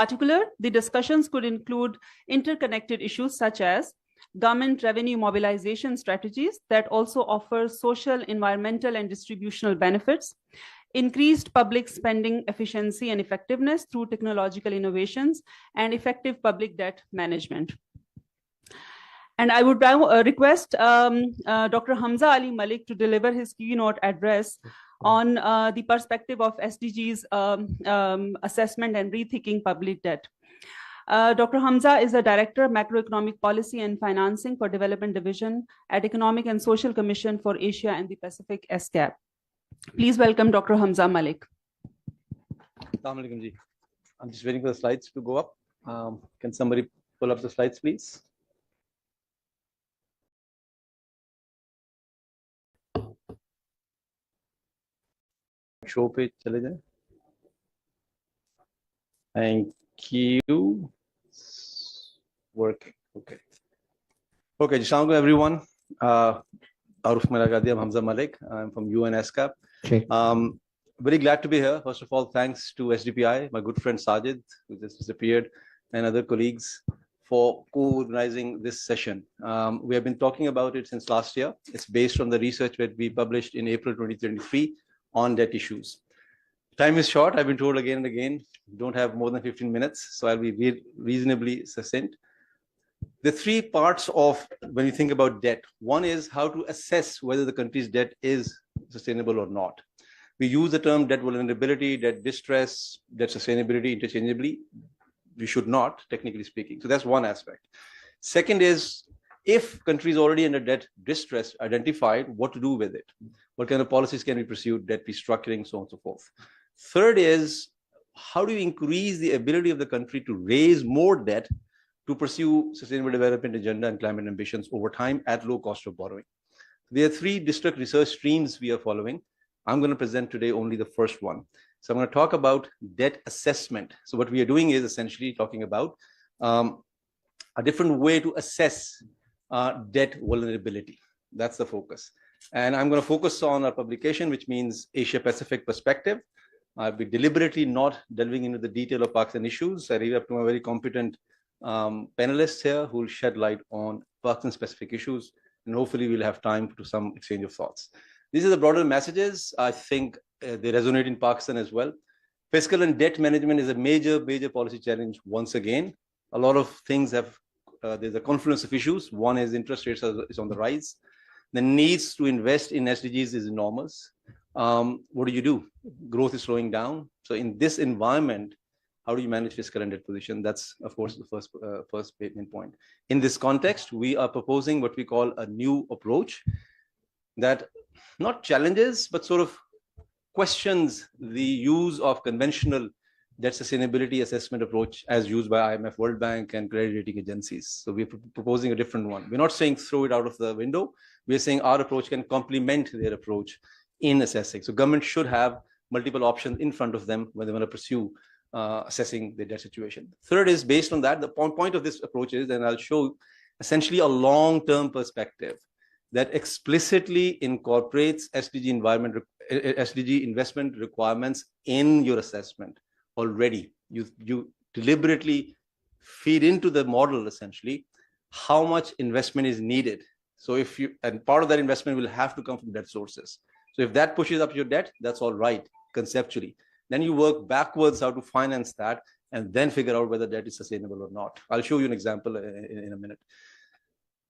particular, the discussions could include interconnected issues such as government revenue mobilization strategies that also offer social, environmental, and distributional benefits, increased public spending efficiency and effectiveness through technological innovations, and effective public debt management. And I would now request Dr. Hamza Ali Malik to deliver his keynote address on the perspective of SDGs assessment and rethinking public debt. Dr. Hamza is the Director of Macroeconomic Policy and Financing for Development Division at Economic and Social Commission for Asia and the Pacific, SCAP. Please welcome Dr. Hamza Malik. Assalamu alaikum ji. I'm just waiting for the slides to go up. Can somebody pull up the slides, please? Show page chale jaye. Thank you. Working. Okay. Okay, assalamu everyone. Aruf Malagadi, I'm Hamza Malik. I'm from UNSCAP. Okay. Very glad to be here. First of all, thanks to SDPI, my good friend Sajid, who just disappeared, and other colleagues for co-organizing this session. We have been talking about it since last year. It's based on the research that we published in April 2023 on debt issues. Time is short. I've been told again and again, don't have more than 15 minutes, so I'll be reasonably succinct. The three parts of when you think about debt. One is how to assess whether the country's debt is sustainable or not. We use the term debt vulnerability, debt distress, debt sustainability interchangeably. We should not, technically speaking. So that's one aspect. Second is, if countries already under debt distress identified, what to do with it? What kind of policies can be pursued, debt restructuring, so on and so forth. Third is, how do you increase the ability of the country to raise more debt to pursue sustainable development agenda and climate ambitions over time at low cost of borrowing? There are three distinct research streams we are following. I'm going to present today only the first one. So I'm going to talk about debt assessment. So what we are doing is essentially talking about a different way to assess debt vulnerability. That's the focus. And I'm going to focus on our publication, which means Asia Pacific perspective. I'll be deliberately not delving into the detail of Pakistan issues. I leave it up to my very competent panelists here who will shed light on Pakistan specific issues. And hopefully we'll have time to some exchange of thoughts. These are the broader messages. I think they resonate in Pakistan as well. Fiscal and debt management is a major policy challenge once again. A lot of things have, there's a confluence of issues. One is interest rates is on the rise. The needs to invest in SDGs is enormous. What do? Growth is slowing down. So in this environment, how do you manage fiscal and debt position? That's, of course, the first main point. In this context, we are proposing what we call a new approach that not challenges, but sort of questions the use of conventional debt sustainability assessment approach as used by IMF, World Bank, and credit rating agencies. So we're proposing a different one. We're not saying throw it out of the window. We're saying our approach can complement their approach in assessing. So government should have multiple options in front of them when they want to pursue assessing the debt situation. Third is based on that, the point of this approach is, and I'll show essentially a long-term perspective that explicitly incorporates SDG investment requirements in your assessment already. You deliberately feed into the model essentially how much investment is needed. So and part of that investment will have to come from debt sources. So if that pushes up your debt, that's all right conceptually. Then you work backwards how to finance that and then figure out whether debt is sustainable or not. I'll show you an example in a minute.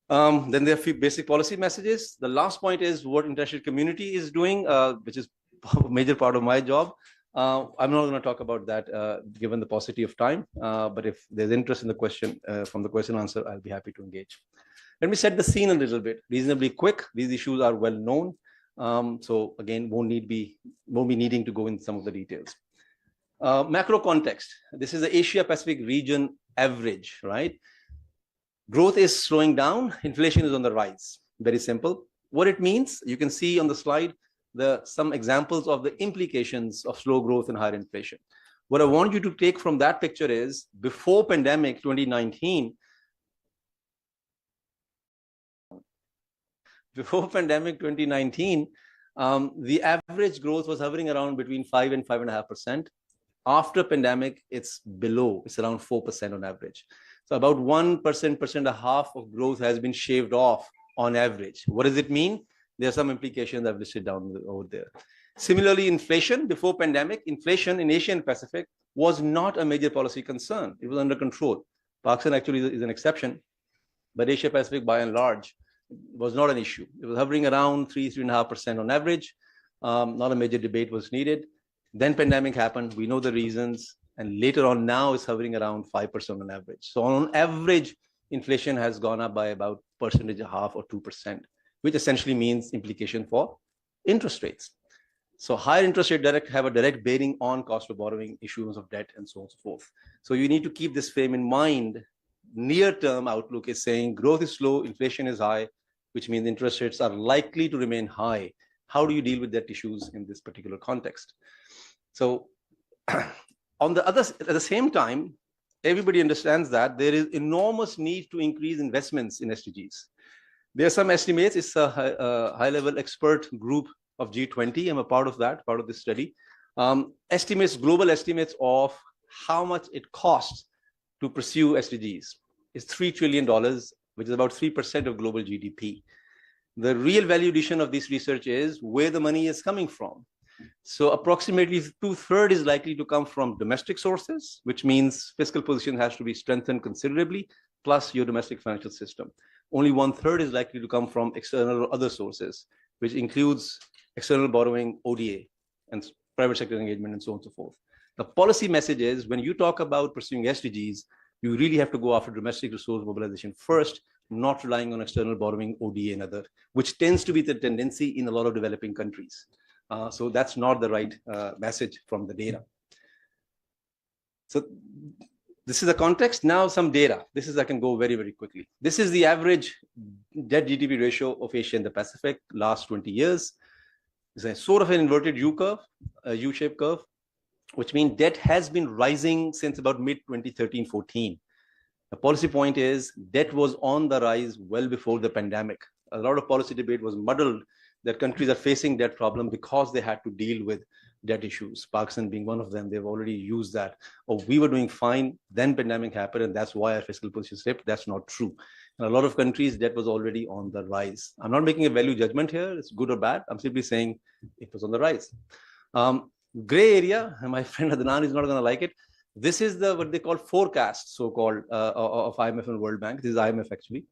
Then there are a few basic policy messages. The last point is what international community is doing, which is a major part of my job. I'm not going to talk about that given the paucity of time, but if there's interest in the question, from the question answer, I'll be happy to engage. Let me set the scene a little bit, reasonably quick. These issues are well known. So again, won't be needing to go into some of the details. Macro context. This is the Asia Pacific region average, right? Growth is slowing down. Inflation is on the rise. Very simple. What it means, you can see on the slide, some examples of the implications of slow growth and higher inflation. What I want you to take from that picture is before pandemic 2019, the average growth was hovering around between 5 and 5.5%. After pandemic, it's below, it's around 4% on average. So about 1%, 1.5% of growth has been shaved off on average. What does it mean? There are some implications I've listed down over there. Similarly, inflation, before pandemic, inflation in Asia and Pacific was not a major policy concern. It was under control. Pakistan actually is an exception, but Asia Pacific by and large was not an issue. It was hovering around 3.5% on average. Not a major debate was needed. Then pandemic happened. We know the reasons. And later on now it's hovering around 5% on average. So on average, inflation has gone up by about 1.5% or 2%, which essentially means implication for interest rates. So higher interest rate have a direct bearing on cost of borrowing, issuance of debt, and so on and so forth. So you need to keep this frame in mind. Near-term outlook is saying growth is slow, inflation is high, which means interest rates are likely to remain high. How do you deal with debt issues in this particular context? So at the same time, everybody understands that there is enormous need to increase investments in SDGs. There are some estimates. It's a high-level expert group of G20. I'm a part of that, part of this study. Global estimates of how much it costs to pursue SDGs is $3 trillion, which is about 3% of global GDP. The real value addition of this research is where the money is coming from. So approximately 2/3 is likely to come from domestic sources, which means fiscal position has to be strengthened considerably, plus your domestic financial system. Only 1/3 is likely to come from external or other sources, which includes external borrowing, ODA, and private sector engagement, and so on and so forth. The policy message is when you talk about pursuing SDGs, you really have to go after domestic resource mobilization first, not relying on external borrowing, ODA, and other, which tends to be the tendency in a lot of developing countries. So that's not the right message from the data. So this is the context. Now some data. I can go very, very quickly. This is the average debt GDP ratio of Asia and the Pacific last 20 years. It's a sort of an inverted U-curve, a U-shaped curve, which means debt has been rising since about mid-2013-14. The policy point is debt was on the rise well before the pandemic. A lot of policy debate was muddled that countries are facing debt problem because they had to deal with debt issues. Pakistan being one of them, they've already used that. Oh, we were doing fine, then pandemic happened, and that's why our fiscal position slipped. That's not true. In a lot of countries, debt was already on the rise. I'm not making a value judgment here, it's good or bad. I'm simply saying it was on the rise. Gray area, and my friend Adnan is not gonna like it. This is what they call forecast, so-called, of IMF and World Bank. This is IMF actually.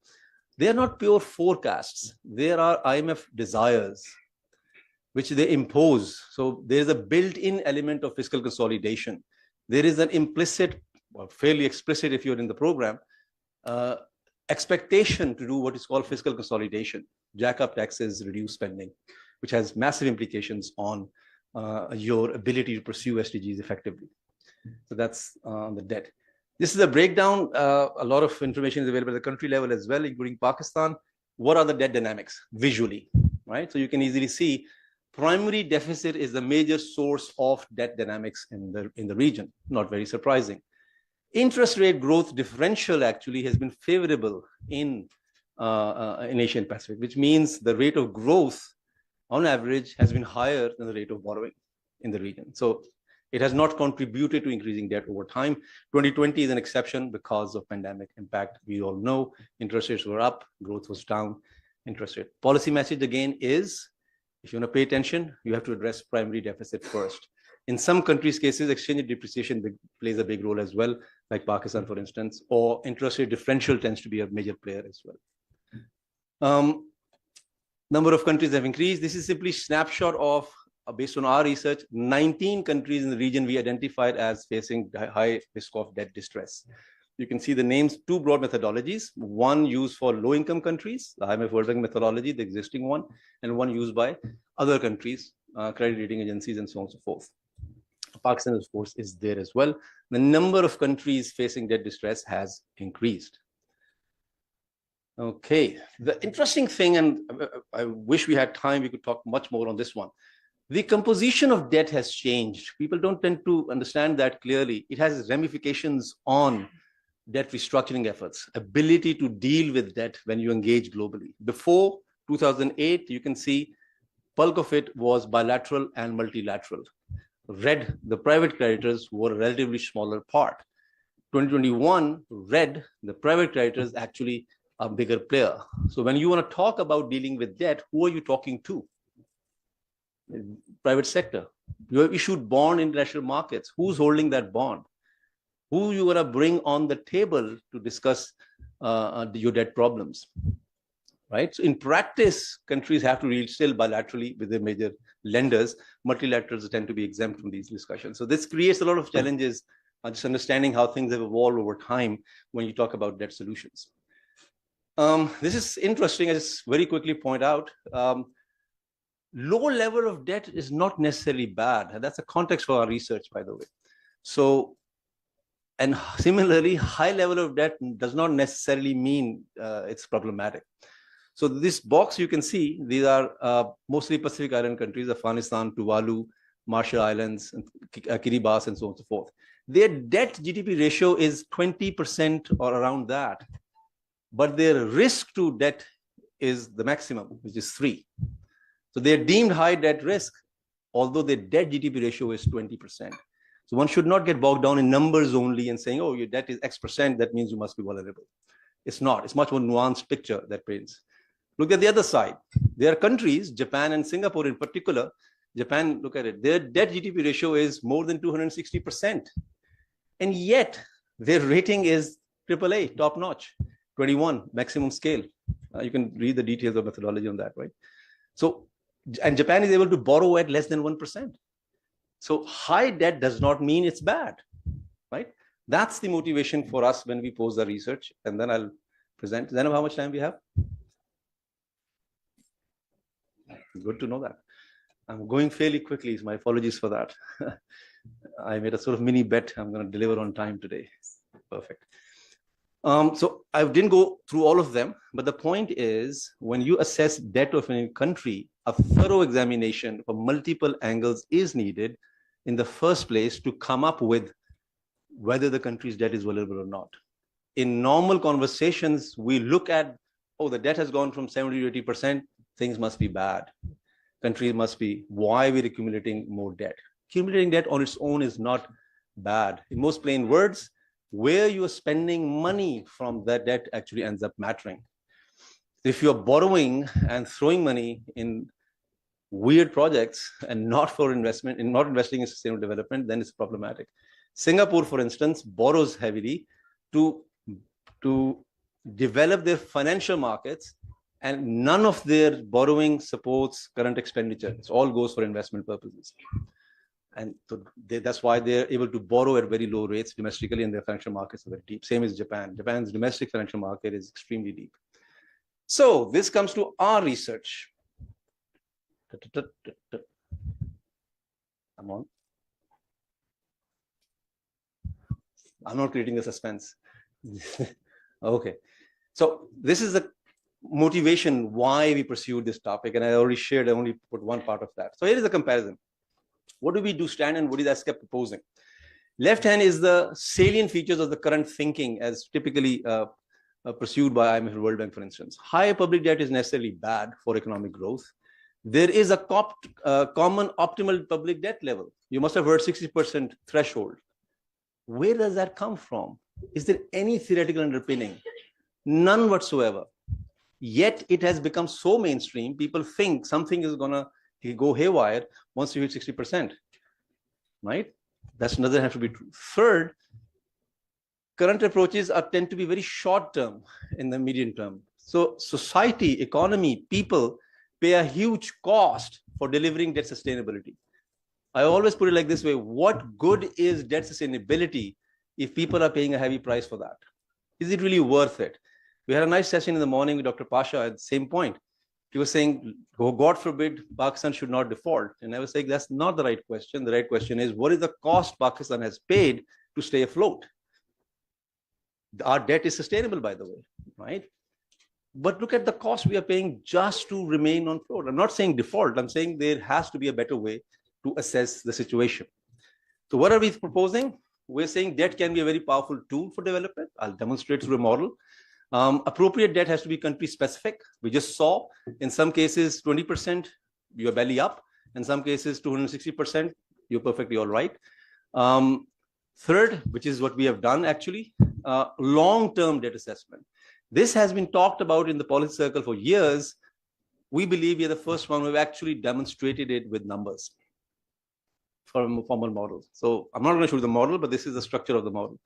They are not pure forecasts. There are IMF desires, which they impose. So there is a built-in element of fiscal consolidation. There is an implicit, or fairly explicit if you're in the program, expectation to do what is called fiscal consolidation, jack up taxes, reduce spending, which has massive implications on your ability to pursue SDGs effectively. So that's on the debt. This is a breakdown. A lot of information is available at the country level as well, including Pakistan. What are the debt dynamics visually, right? So you can easily see primary deficit is the major source of debt dynamics in the region. Not very surprising. Interest rate growth differential actually has been favorable in Asia and Pacific, which means the rate of growth on average has been higher than the rate of borrowing in the region. So it has not contributed to increasing debt over time. 2020 is an exception because of pandemic impact. We all know interest rates were up, growth was down, interest rate. Policy message again is, if you want to pay attention, you have to address primary deficit first. In some countries' cases, exchange depreciation plays a big role as well, like Pakistan, for instance, or interest rate differential tends to be a major player as well. Number of countries have increased. This is simply a snapshot of, based on our research, 19 countries in the region we identified as facing high risk of debt distress. You can see the names, two broad methodologies, one used for low-income countries, the IMF World Bank methodology, the existing one, and one used by other countries, credit rating agencies, and so on and so forth. Pakistan, of course, is there as well. The number of countries facing debt distress has increased. Okay, the interesting thing, and I wish we had time, we could talk much more on this one. The composition of debt has changed. People don't tend to understand that clearly. It has ramifications on debt restructuring efforts, ability to deal with debt when you engage globally. Before 2008, you can see bulk of it was bilateral and multilateral. red, the private creditors were a relatively smaller part. 2021, red, the private creditors actually a bigger player. So when you want to talk about dealing with debt, who are you talking to? Private sector. You have issued bond in international markets. Who's holding that bond? Who you want to bring on the table to discuss your debt problems? Right. So in practice, countries have to deal still bilaterally with their major lenders. Multilaterals tend to be exempt from these discussions. So this creates a lot of challenges, just understanding how things have evolved over time when you talk about debt solutions. This is interesting. I just very quickly point out, low level of debt is not necessarily bad. And that's a context for our research, by the way. So, and similarly, high level of debt does not necessarily mean it's problematic. So this box you can see, these are mostly Pacific Island countries, Afghanistan, Tuvalu, Marshall Islands, and Kiribati, and so on and so forth. Their debt GDP ratio is 20% or around that. But their risk to debt is the maximum, which is 3. So they're deemed high debt risk, although their debt GDP ratio is 20%. So one should not get bogged down in numbers only and saying, oh, your debt is X percent, that means you must be vulnerable. It's not. It's much more nuanced picture that paints. Look at the other side. There are countries, Japan and Singapore in particular. Japan, look at it. Their debt GDP ratio is more than 260%. And yet their rating is AAA, top notch, 21, maximum scale. You can read the details of methodology on that, right? So, and Japan is able to borrow at less than 1%. So high debt does not mean it's bad, right? That's the motivation for us when we pose the research. And then I'll present. Then how much time we have? Good to know that. I'm going fairly quickly. So my apologies for that. I made a sort of mini bet. I'm going to deliver on time today. Perfect. So I didn't go through all of them, but the point is when you assess debt of any country, a thorough examination from multiple angles is needed in the first place to come up with whether the country's debt is vulnerable or not. In normal conversations, we look at, oh, the debt has gone from 70 to 80%, things must be bad. Countries must be, why we're accumulating more debt? Accumulating debt on its own is not bad. In most plain words, where you are spending money from that debt actually ends up mattering. If you're borrowing and throwing money in weird projects and not for investment and not investing in sustainable development, then it's problematic. Singapore, for instance, borrows heavily to develop their financial markets, and none of their borrowing supports current expenditure. It all goes for investment purposes. And so that's why they're able to borrow at very low rates domestically, and their financial markets are very deep. Same as Japan. Japan's domestic financial market is extremely deep. So this comes to our research. I'm on. I'm not creating the suspense. Okay. So this is the motivation why we pursued this topic. And I already shared, I only put one part of that. So here is a comparison. What do we do stand and what is SCAP proposing? Left hand is the salient features of the current thinking as typically pursued by IMF and World Bank, for instance. Higher public debt is necessarily bad for economic growth. There is a common optimal public debt level. You must have heard 60% threshold. Where does that come from? Is there any theoretical underpinning? None whatsoever. Yet it has become so mainstream, people think something is going to go haywire once you hit 60%, right? That's another have to be true. Third, current approaches tend to be very short term in the medium term. So society, economy, people pay a huge cost for delivering debt sustainability. I always put it like this way: what good is debt sustainability if people are paying a heavy price for that? Is it really worth it? We had a nice session in the morning with Dr. Pasha at the same point. He was saying, oh, God forbid, Pakistan should not default. And I was saying, that's not the right question. The right question is, what is the cost Pakistan has paid to stay afloat? Our debt is sustainable, by the way, right? But look at the cost we are paying just to remain on float. I'm not saying default. I'm saying there has to be a better way to assess the situation. So what are we proposing? We're saying debt can be a very powerful tool for development. I'll demonstrate through a model. Appropriate debt has to be country specific. We just saw in some cases 20%, you're belly up. In some cases 260%, you're perfectly all right. Third, which is what we have done actually, long-term debt assessment. This has been talked about in the policy circle for years. We believe we are the first one who have actually demonstrated it with numbers from a formal model. So I'm not going to show you the model, but this is the structure of the model.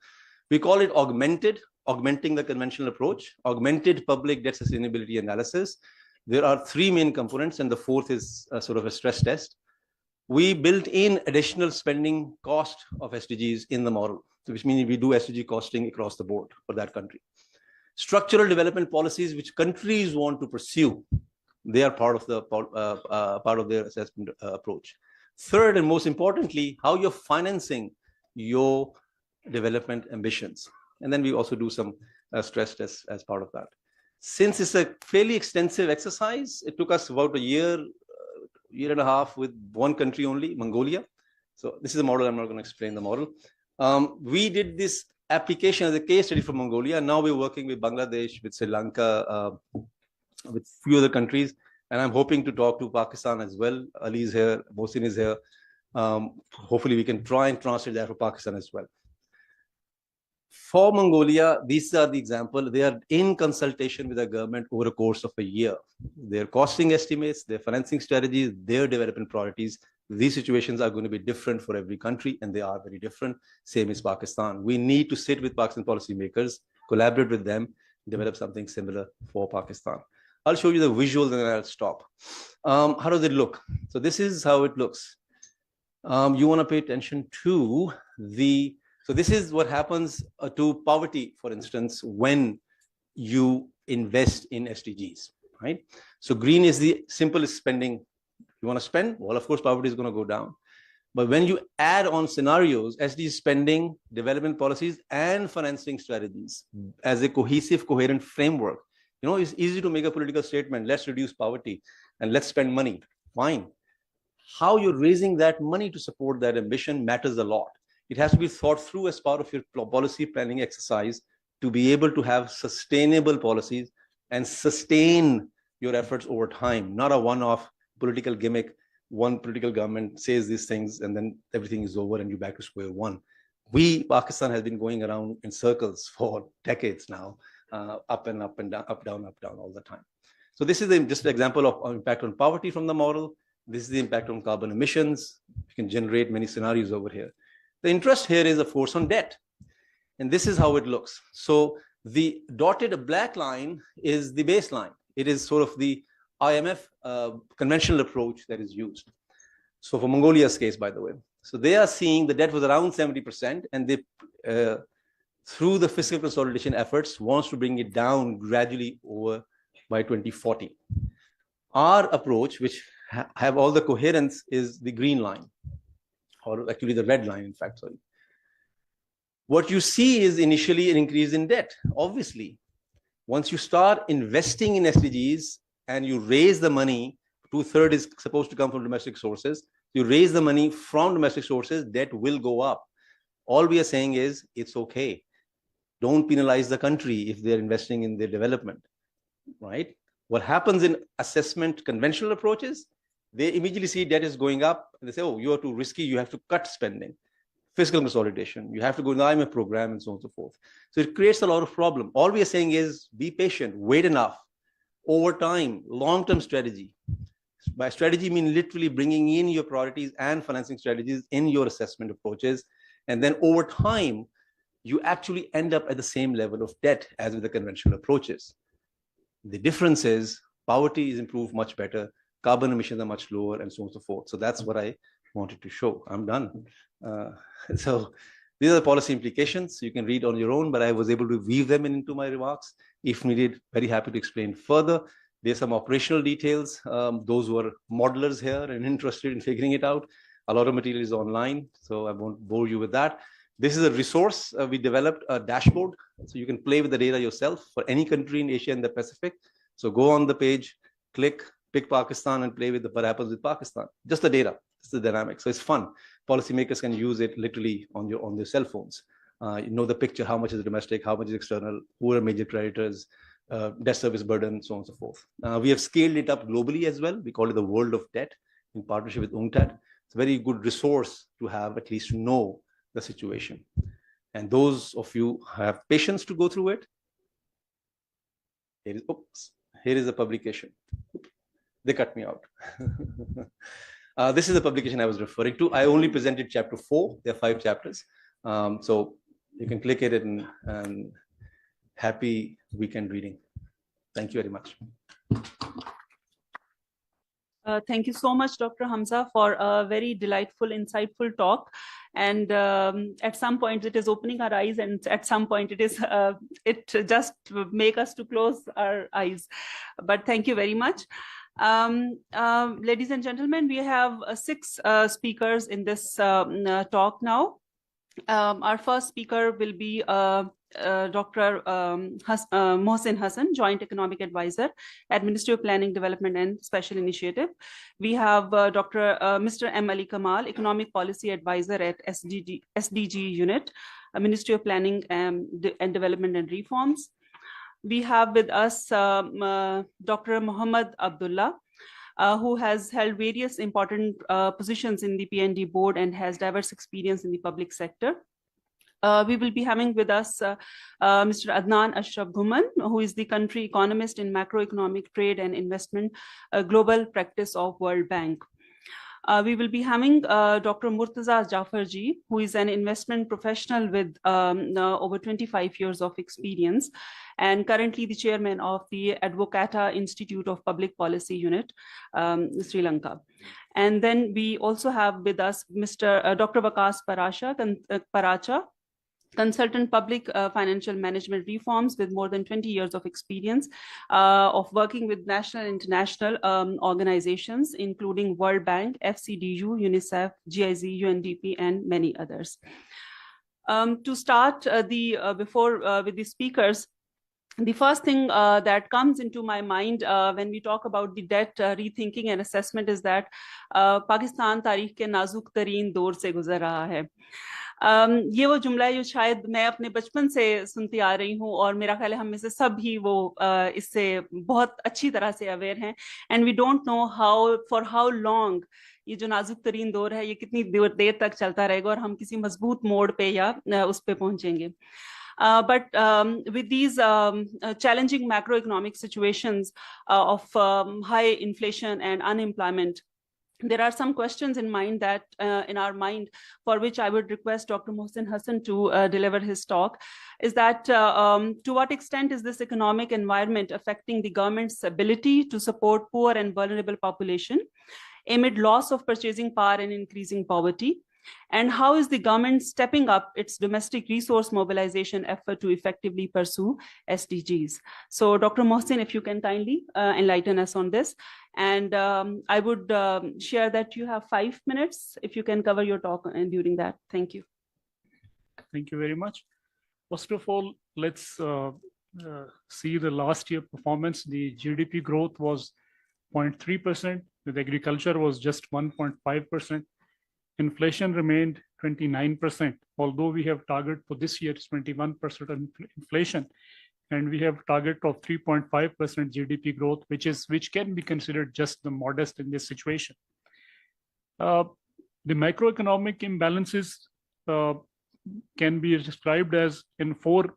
We call it augmenting the conventional approach, augmented public debt sustainability analysis. There are three main components, and the fourth is sort of a stress test. We built in additional spending cost of SDGs in the model, which means we do SDG costing across the board for that country. Structural development policies which countries want to pursue, they are part of their assessment approach. Third, and most importantly, how you're financing your development ambitions. And then we also do some stress tests as part of that. Since it's a fairly extensive exercise, it took us about a year and a half with one country only, Mongolia. So this is a model. I'm not going to explain the model. We did this application as a case study for Mongolia. Now we're working with Bangladesh, with Sri Lanka, with a few other countries. And I'm hoping to talk to Pakistan as well. Ali is here, Mohsin is here. Hopefully we can try and translate that for Pakistan as well. For Mongolia, these are the example. They are in consultation with the government over a course of a year. Their costing estimates, their financing strategies, their development priorities. These situations are going to be different for every country, and they are very different. Same as Pakistan. We need to sit with Pakistan policymakers, collaborate with them, develop something similar for Pakistan. I'll show you the visual, and then I'll stop. How does it look? So this is how it looks. You want to pay attention to the... So this is what happens to poverty, for instance, when you invest in SDGs, right? So green is the simplest spending. You want to spend? Well, of course, poverty is going to go down. But when you add on scenarios, SDG spending, development policies, and financing strategies as a cohesive, coherent framework, you know, it's easy to make a political statement, let's reduce poverty and let's spend money. Fine. How you're raising that money to support that ambition matters a lot. It has to be thought through as part of your policy planning exercise to be able to have sustainable policies and sustain your efforts over time, not a one-off political gimmick. One political government says these things and then everything is over and you're back to square one. Pakistan has been going around in circles for decades now, up and up and down, up down all the time. So this is just an example of impact on poverty from the model. This is the impact on carbon emissions. You can generate many scenarios over here. The interest here is, of course, on debt. And this is how it looks. So the dotted black line is the baseline. It is sort of the IMF conventional approach that is used. So for Mongolia's case, by the way. So they are seeing the debt was around 70%, and they, through the fiscal consolidation efforts, wants to bring it down gradually over by 2040. Our approach, which have all the coherence, is the green line. Or actually the red line, in fact, sorry. What you see is initially an increase in debt. Obviously, once you start investing in SDGs and you raise the money, 2/3 is supposed to come from domestic sources. You raise the money from domestic sources, debt will go up. All we are saying is it's okay. Don't penalize the country if they're investing in their development, right? What happens in assessment conventional approaches, they immediately see debt is going up and they say, oh, you are too risky, you have to cut spending. Fiscal consolidation, you have to go in the IMF program and so on and so forth. So it creates a lot of problem. All we are saying is be patient, wait enough. Over time, long-term strategy. By strategy, I mean literally bringing in your priorities and financing strategies in your assessment approaches. And then over time, you actually end up at the same level of debt as with the conventional approaches. The difference is poverty is improved much better. Carbon emissions are much lower, and so on and so forth. So that's what I wanted to show. I'm done. So these are the policy implications. You can read on your own, but I was able to weave them into my remarks. If needed, very happy to explain further. There's some operational details. Those who are modelers here and interested in figuring it out. A lot of material is online, so I won't bore you with that. This is a resource. We developed a dashboard, so you can play with the data yourself for any country in Asia and the Pacific. So go on the page, click, pick Pakistan and play with what happens with Pakistan. Just the data, just the dynamics. So it's fun. Policymakers can use it literally on their cell phones. You know the picture, how much is domestic, how much is external, who are major creditors, debt service burden, so on and so forth. We have scaled it up globally as well. We call it the world of debt in partnership with UNCTAD. It's a very good resource to have, at least to know the situation. And those of you who have patience to go through it, here is the publication. They cut me out. This is the publication I was referring to. I only presented chapter 4. There are 5 chapters. So you can click it and happy weekend reading. Thank you very much. Thank you so much, Dr. Hamza, for a very delightful, insightful talk. And at some point it is opening our eyes, and at some point it is it just make us to close our eyes. But thank you very much. Ladies and gentlemen, we have 6 speakers in this talk now. Our first speaker will be Dr. Mohsin Hassan, Joint Economic Advisor, Administrative Planning, Development and Special Initiative. We have Mr. M. Ali Kamal, Economic Policy Advisor at SDG Unit, Ministry of Planning and Development and Reforms. We have with us Dr. Muhammad Abdullah, who has held various important positions in the PND board and has diverse experience in the public sector. We will be having with us Mr. Adnan Ashraf Ghuman, who is the country economist in macroeconomic trade and investment, global practice of World Bank. We will be having Dr. Murtaza Jafarji, who is an investment professional with over 25 years of experience, and currently the chairman of the Advocata Institute of Public Policy Unit, Sri Lanka. And then we also have with us Mr. Dr. Waqas Paracha, consultant public financial management reforms with more than 20 years of experience of working with national and international organizations, including World Bank, FCDU, UNICEF, GIZ, UNDP, and many others. To start with the speakers, the first thing that comes into my mind when we talk about the debt rethinking and assessment is that Pakistan तारीख के नाजुक तरीन दौर से गुजर रहा है. ये वो जुमला है जो शायद मैं अपने बचपन से सुनती आ रही हूँ, और मेरा ख्याल है हम में से सब ही वो इससे बहुत अच्छी तरह से अवेयर हैं. And we don't know for how long ये जो नाजुक तरीन दौर है ये कितनी देर तक चलता रहेगा और हम किसी मजबूत मोड़ पे या उस पे पहुंचेंगे. But with these challenging macroeconomic situations of high inflation and unemployment, there are some questions in our mind for which I would request Dr. Mohsin Hassan to deliver his talk. Is that to what extent is this economic environment affecting the government's ability to support poor and vulnerable population amid loss of purchasing power and increasing poverty? And how is the government stepping up its domestic resource mobilization effort to effectively pursue SDGs? So Dr. Mohsin, if you can kindly enlighten us on this. And I would share that you have 5 minutes, if you can cover your talk during that. Thank you. Thank you very much. First of all, let's see the last year performance. The GDP growth was 0.3%, with agriculture was just 1.5%. Inflation remained 29%, although we have target for this year is 21% inflation, and we have target of 3.5% GDP growth, which can be considered just the modest in this situation. The macroeconomic imbalances can be described as in 4,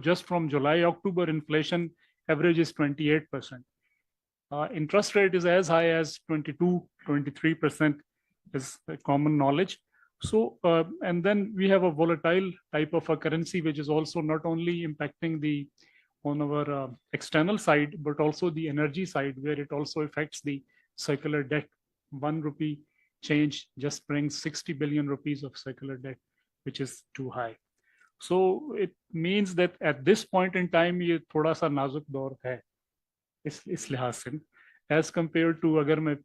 just from July-October, inflation average is 28%. Interest rate is as high as 22-23%. Is common knowledge. So, and then we have a volatile type of a currency, which is also not only impacting on our external side, but also the energy side, where it also affects the circular debt. 1 rupee change just brings 60 billion rupees of circular debt, which is too high. So it means that at this point in time, ये थोड़ा सा नाजुक दौर है इस लिहाज से, as compared to अगर मैं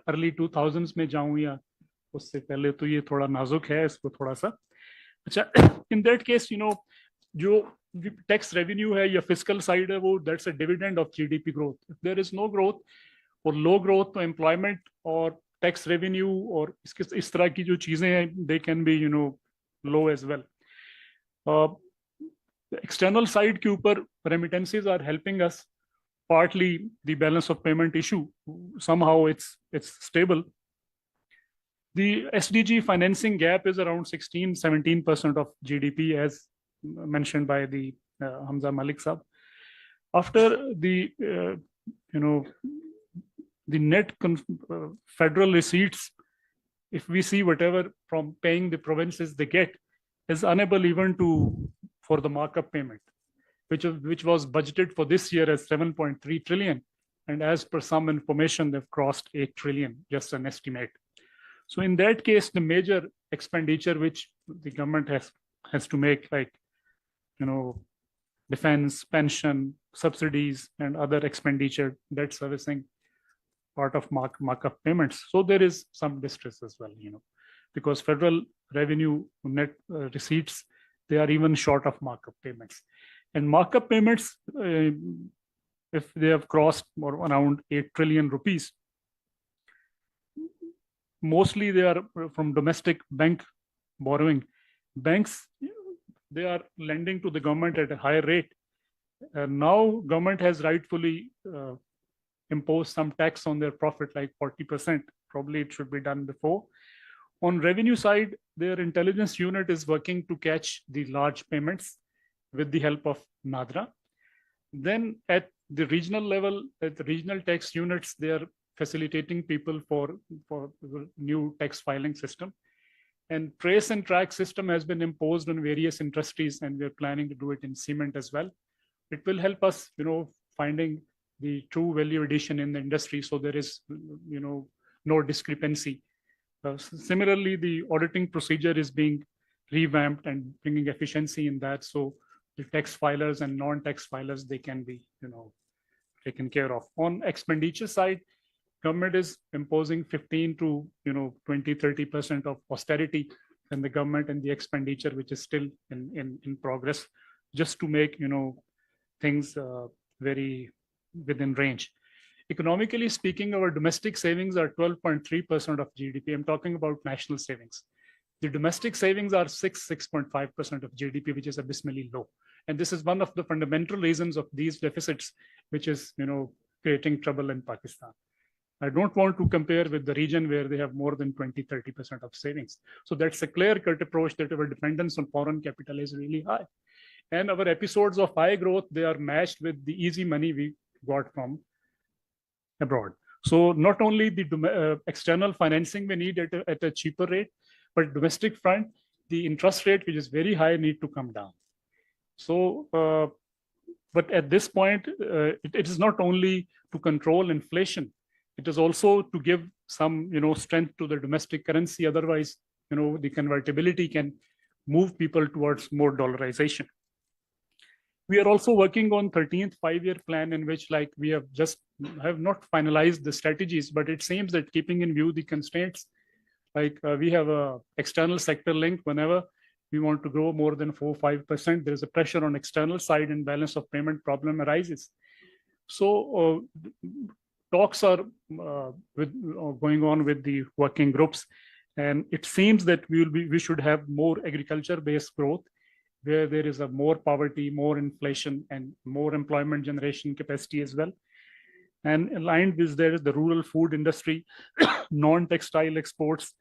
अर्ली 2000s में जाऊं या उससे पहले, तो ये थोड़ा नाजुक है, इसको थोड़ा सा अच्छा. इन दैट केस जो टैक्स रेवेन्यू है या फिस्कल साइड है, वो that's a dividend of GDP growth. If there is no growth और लो ग्रोथ, तो एम्प्लॉयमेंट और टैक्स रेवेन्यू और इस तरह की जो चीजें हैं, they can be low as well. External side के ऊपर remittances are helping us. Partly the balance of payment issue, somehow it's stable. The SDG financing gap is around 16-17% of GDP, as mentioned by the Hamza Malik Saab. After the the net federal receipts, if we see whatever from paying the provinces they get, is unable even for the markup payment, which was budgeted for this year as 7.3 trillion, and as per some information they've crossed 8 trillion, just an estimate. So in that case, the major expenditure which the government has to make, like defense, pension, subsidies, and other expenditure, debt servicing, part of markup payments. So there is some distress as well, because federal revenue net receipts, they are even short of markup payments. And markup payments, if they have crossed around 8 trillion rupees, mostly they are from domestic bank borrowing. Banks, they are lending to the government at a higher rate. Now government has rightfully imposed some tax on their profit, like 40%. Probably it should be done before. On revenue side, their intelligence unit is working to catch the large payments with the help of NADRA. Then at the regional level, at the regional tax units, they are facilitating people for the new tax filing system. And trace and track system has been imposed on various industries, and we're planning to do it in cement as well. It will help us, finding the true value addition in the industry, so there is, no discrepancy. Similarly, the auditing procedure is being revamped and bringing efficiency in that, so the tax filers and non-tax filers, they can be, taken care of. On expenditure side, government is imposing 15 to 20-30% of austerity in the government and the expenditure, which is still in progress, just to make things very within range. Economically speaking, our domestic savings are 12.3% of GDP. I'm talking about national savings. The domestic savings are 6.5% of GDP, which is abysmally low. And this is one of the fundamental reasons of these deficits, which is creating trouble in Pakistan. I don't want to compare with the region where they have more than 20-30% of savings. So that's a clear-cut approach that our dependence on foreign capital is really high. And our episodes of high growth, they are matched with the easy money we got from abroad. So not only the external financing we need at a cheaper rate, but domestic front, the interest rate, which is very high, need to come down. So, but at this point, it is not only to control inflation, it is also to give some, strength to the domestic currency. Otherwise, the convertibility can move people towards more dollarization. We are also working on 13th five-year plan, in which, like, we have not finalized the strategies, but it seems that keeping in view the constraints, like we have a external sector link. Whenever we want to grow more than 4-5%, there is a pressure on external side, and balance of payment problem arises. So talks are going on with the working groups, and it seems that we should have more agriculture-based growth, where there is a more poverty, more inflation, and more employment generation capacity as well. And aligned with there is the rural food industry, non-textile exports,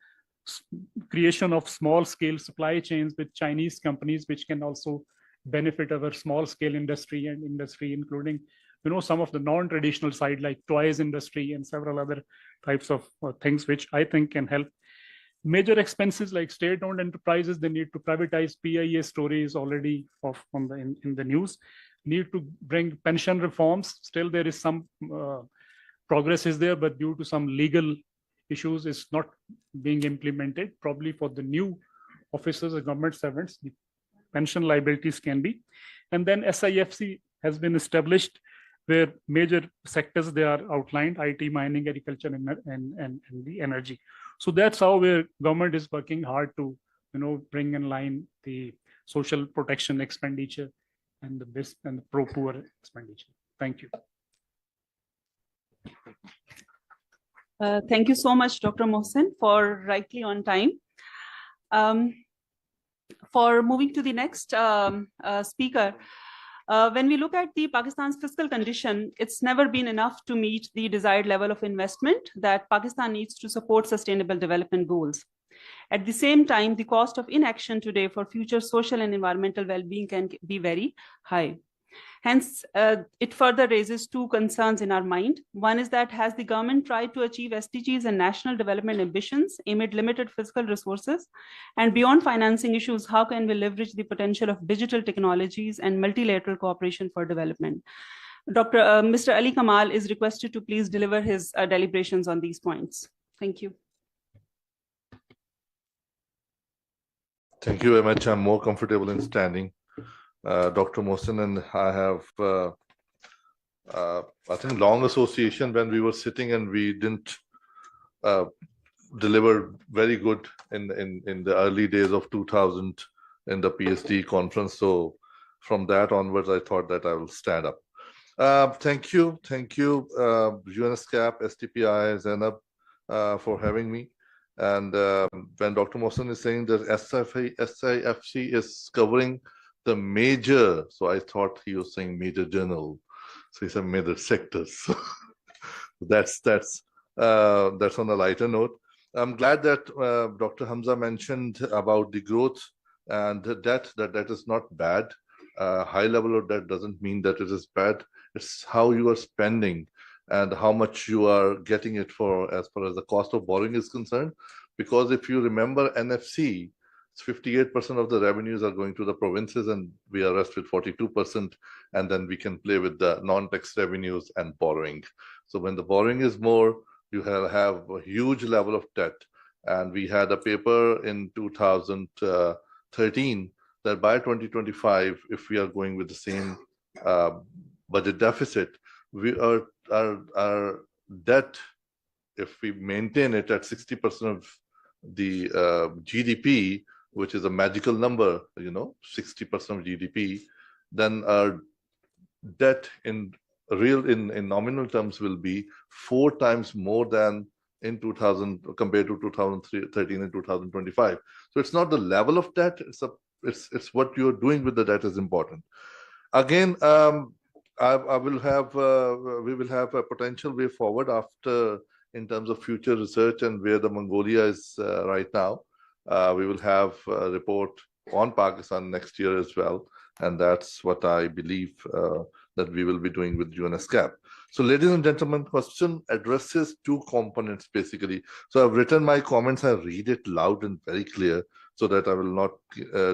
creation of small-scale supply chains with Chinese companies, which can also benefit our small-scale industry and industry, including some of the non-traditional side, like toys industry and several other types of things, which I think can help. Major expenses like state-owned enterprises, they need to privatize. PIA story is already in the news. Need to bring pension reforms. Still, there is some progress is there, but due to some legal issues, it's not being implemented. Probably for the new officers or government servants, the pension liabilities can be. And then SIFC has been established, where major sectors they are outlined: IT, mining, agriculture, and the energy. So that's how where government is working hard to bring in line the social protection expenditure and the best and the pro-poor expenditure. Thank you. Thank you so much, Dr. Mohsen, for rightly on time. For moving to the next speaker, When we look at the Pakistan's fiscal condition, it's never been enough to meet the desired level of investment that Pakistan needs to support sustainable development goals. At the same time, the cost of inaction today for future social and environmental well-being can be very high. Hence, it further raises two concerns in our mind. One is that has the government tried to achieve SDGs and national development ambitions amid limited fiscal resources? And beyond financing issues, how can we leverage the potential of digital technologies and multilateral cooperation for development? Mr. Ali Kamal is requested to please deliver his deliberations on these points. Thank you. Thank you very much. I'm more comfortable in standing. Dr. Mohsen and I have, I think, long association when we were sitting and we didn't deliver very good in the early days of 2000 in the PSD conference. So from that onwards, I thought that I will stand up. Thank you, UNESCAP, STPI, Zainab, for having me. And when Dr. Mohsen is saying that SIFC is covering the major, so I thought he was saying major journal. So he said major sectors. that's on a lighter note. I'm glad that Dr. Hamza mentioned about the growth and the debt, that is not bad. High level of debt doesn't mean that it is bad. It's how you are spending and how much you are getting it for as far as the cost of borrowing is concerned. Because if you remember NFC, 58% of the revenues are going to the provinces and we are rest with 42%, and then we can play with the non-tax revenues and borrowing. So when the borrowing is more, you have a huge level of debt. And we had a paper in 2013 that by 2025, if we are going with the same budget deficit, our debt, if we maintain it at 60% of the GDP, which is a magical number, 60% of GDP, then our debt in nominal terms will be 4 times more than in 2000 compared to 2013 and 2025. So it's not the level of debt; it's what you're doing with the debt is important. Again, we will have a potential way forward after in terms of future research and where the Mongolia is right now. We will have a report on Pakistan next year as well. And that's what I believe that we will be doing with UNESCAP. So ladies and gentlemen, question addresses 2 components basically. So I've written my comments, I read it loud and very clear so that I will not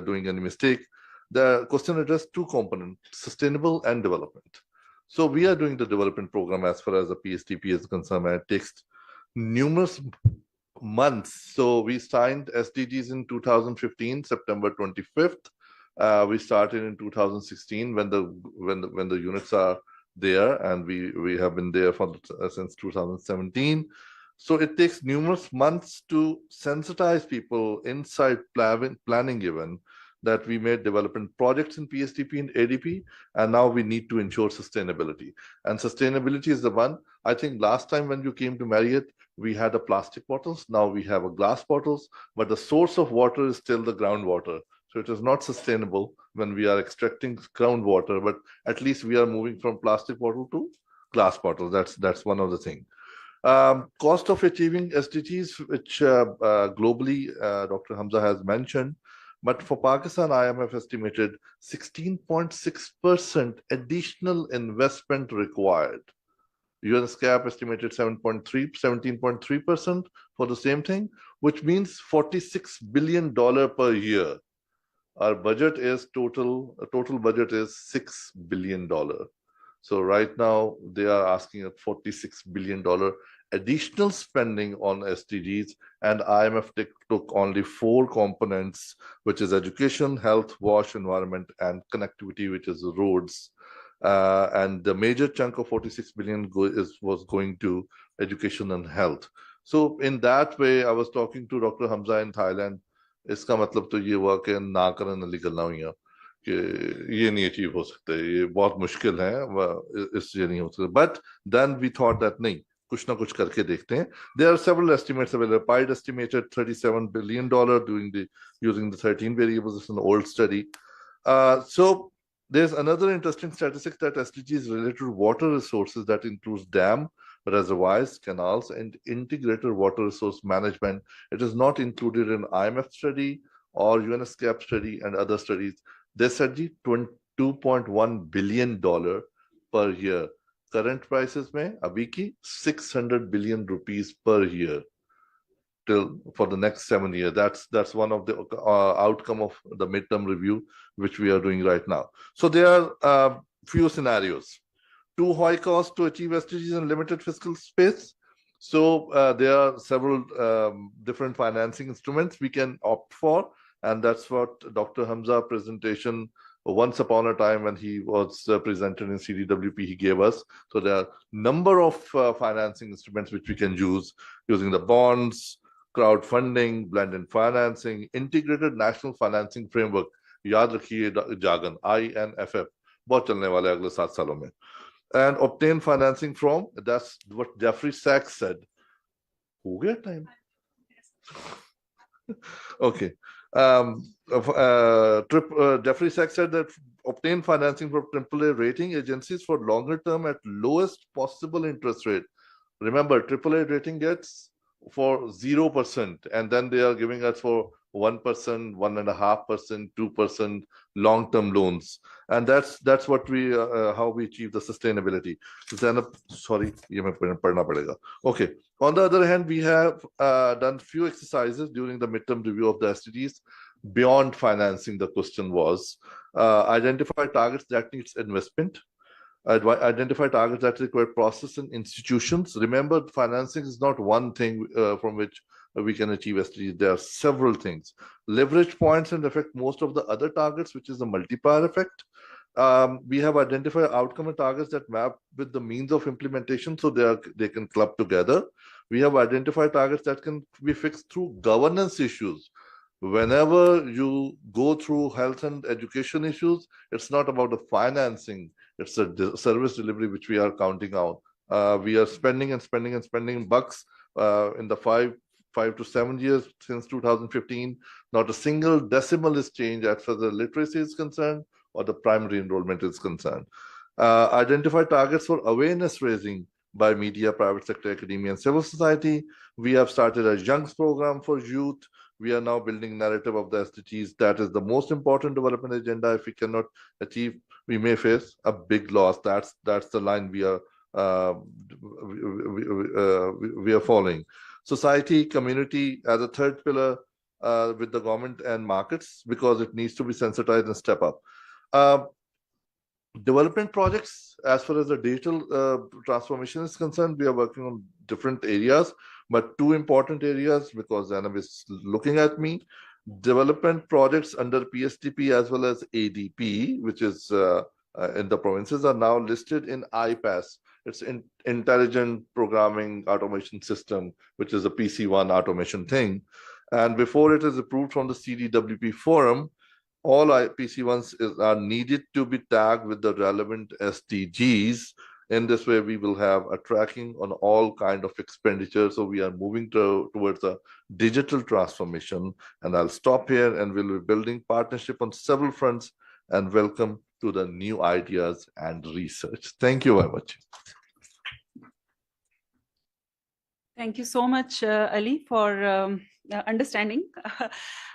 doing any mistake. The question addressed 2 components, sustainable and development. So we are doing the development program as far as the PSTP is concerned. It takes numerous months. So we signed SDGs in 2015, September 25th. We started in 2016 when the units are there, and we have been there since 2017. So it takes numerous months to sensitize people inside planning even that we made development projects in PSTP and ADP, and now we need to ensure sustainability. And sustainability is the one. I think last time when you came to Marriott, we had a plastic bottles. Now we have a glass bottles, but the source of water is still the groundwater. So it is not sustainable when we are extracting groundwater, but at least we are moving from plastic bottle to glass bottle. That's one of the things. Cost of achieving SDGs, which globally Dr. Hamza has mentioned, but for Pakistan, IMF estimated 16.6% additional investment required. UNESCAP estimated 17.3% for the same thing, which means $46 billion per year. Our budget is total budget is $6 billion. So right now they are asking a $46 billion additional spending on SDGs, and IMF took only 4 components, which is education, health, wash, environment, and connectivity, which is roads. And the major chunk of 46 billion was going to education and health. So in that way, I was talking to Dr. Hamza in Thailand. इसका मतलब तो ये हुआ कि ना करने निकलना हुई कि ये नहीं अचीव हो सकते, ये बहुत मुश्किल है, इससे नहीं हो सकता. But then we thought that नहीं, कुछ ना कुछ करके देखते हैं. There are several estimates available. PIDE estimated $37 billion using the 13 variables. It's an old study. So There's another interesting statistic that SDGs related to water resources that includes dam, reservoirs, canals, and integrated water resource management. It is not included in IMF study or UNESCAP study and other studies. This study $2.1 billion per year. Current prices mein abhi ki 600 billion rupees per year till for the next 7 years. That's one of the outcome of the midterm review which we are doing right now. So there are few scenarios. Too high cost to achieve SDGs in limited fiscal space. So there are several different financing instruments we can opt for, and that's what Dr. Hamza presentation once upon a time when he was presented in CDWP he gave us. So there are number of financing instruments which we can use using the bonds, crowdfunding, blended financing, integrated national financing framework. याद रखिए जागन INFF बहुत चलने वाला है अगले 7 सालों में. And obtain financing from, that's what Jeffrey Sachs said. हो गया time? Okay. Jeffrey Sachs said that obtain financing from AAA rating agencies for longer term at lowest possible interest rate. Remember, AAA rating gets for 0%, and then they are giving us for 1%, 1.5%, 2% long-term loans, and that's what we how we achieve the sustainability. Sorry, ye main padhna padega. Okay. On the other hand, we have done few exercises during the midterm review of the SDGs beyond financing. The question was identify targets that needs investment. Identify targets that require process and institutions. Remember, financing is not one thing from which we can achieve SDGs. There are several things. Leverage points and affect most of the other targets, which is the multiplier effect. We have identified outcome and targets that map with the means of implementation, so they can club together. We have identified targets that can be fixed through governance issues. Whenever you go through health and education issues, it's not about the financing, it's a service delivery which we are counting out. We are spending and spending and spending bucks in the 5 to 7 years since 2015. Not a single decimal is changed as far as the literacy is concerned or the primary enrollment is concerned. Identify targets for awareness raising by media, private sector, academia, and civil society. We have started a Youngs program for youth. We are now building narrative of the SDGs. That is the most important development agenda. If we cannot achieve, we may face a big loss. That's the line we are following. Society, community as a third pillar with the government and markets, because it needs to be sensitized and step up. Development projects, as far as the digital transformation is concerned, we are working on different areas, but two important areas, because Zainab is looking at me. Development projects under PSTP as well as ADP, which is in the provinces, are now listed in IPAS. It's Intelligent Programming Automation System, which is a PC1 automation thing. And before it is approved from the CDWP forum, all PC1s are needed to be tagged with the relevant SDGs. In this way, we will have a tracking on all kind of expenditure. So we are moving towards a digital transformation. And I'll stop here, and we'll be building partnership on several fronts, and welcome to the new ideas and research. Thank you very much. Thank you so much, Ali, for understanding.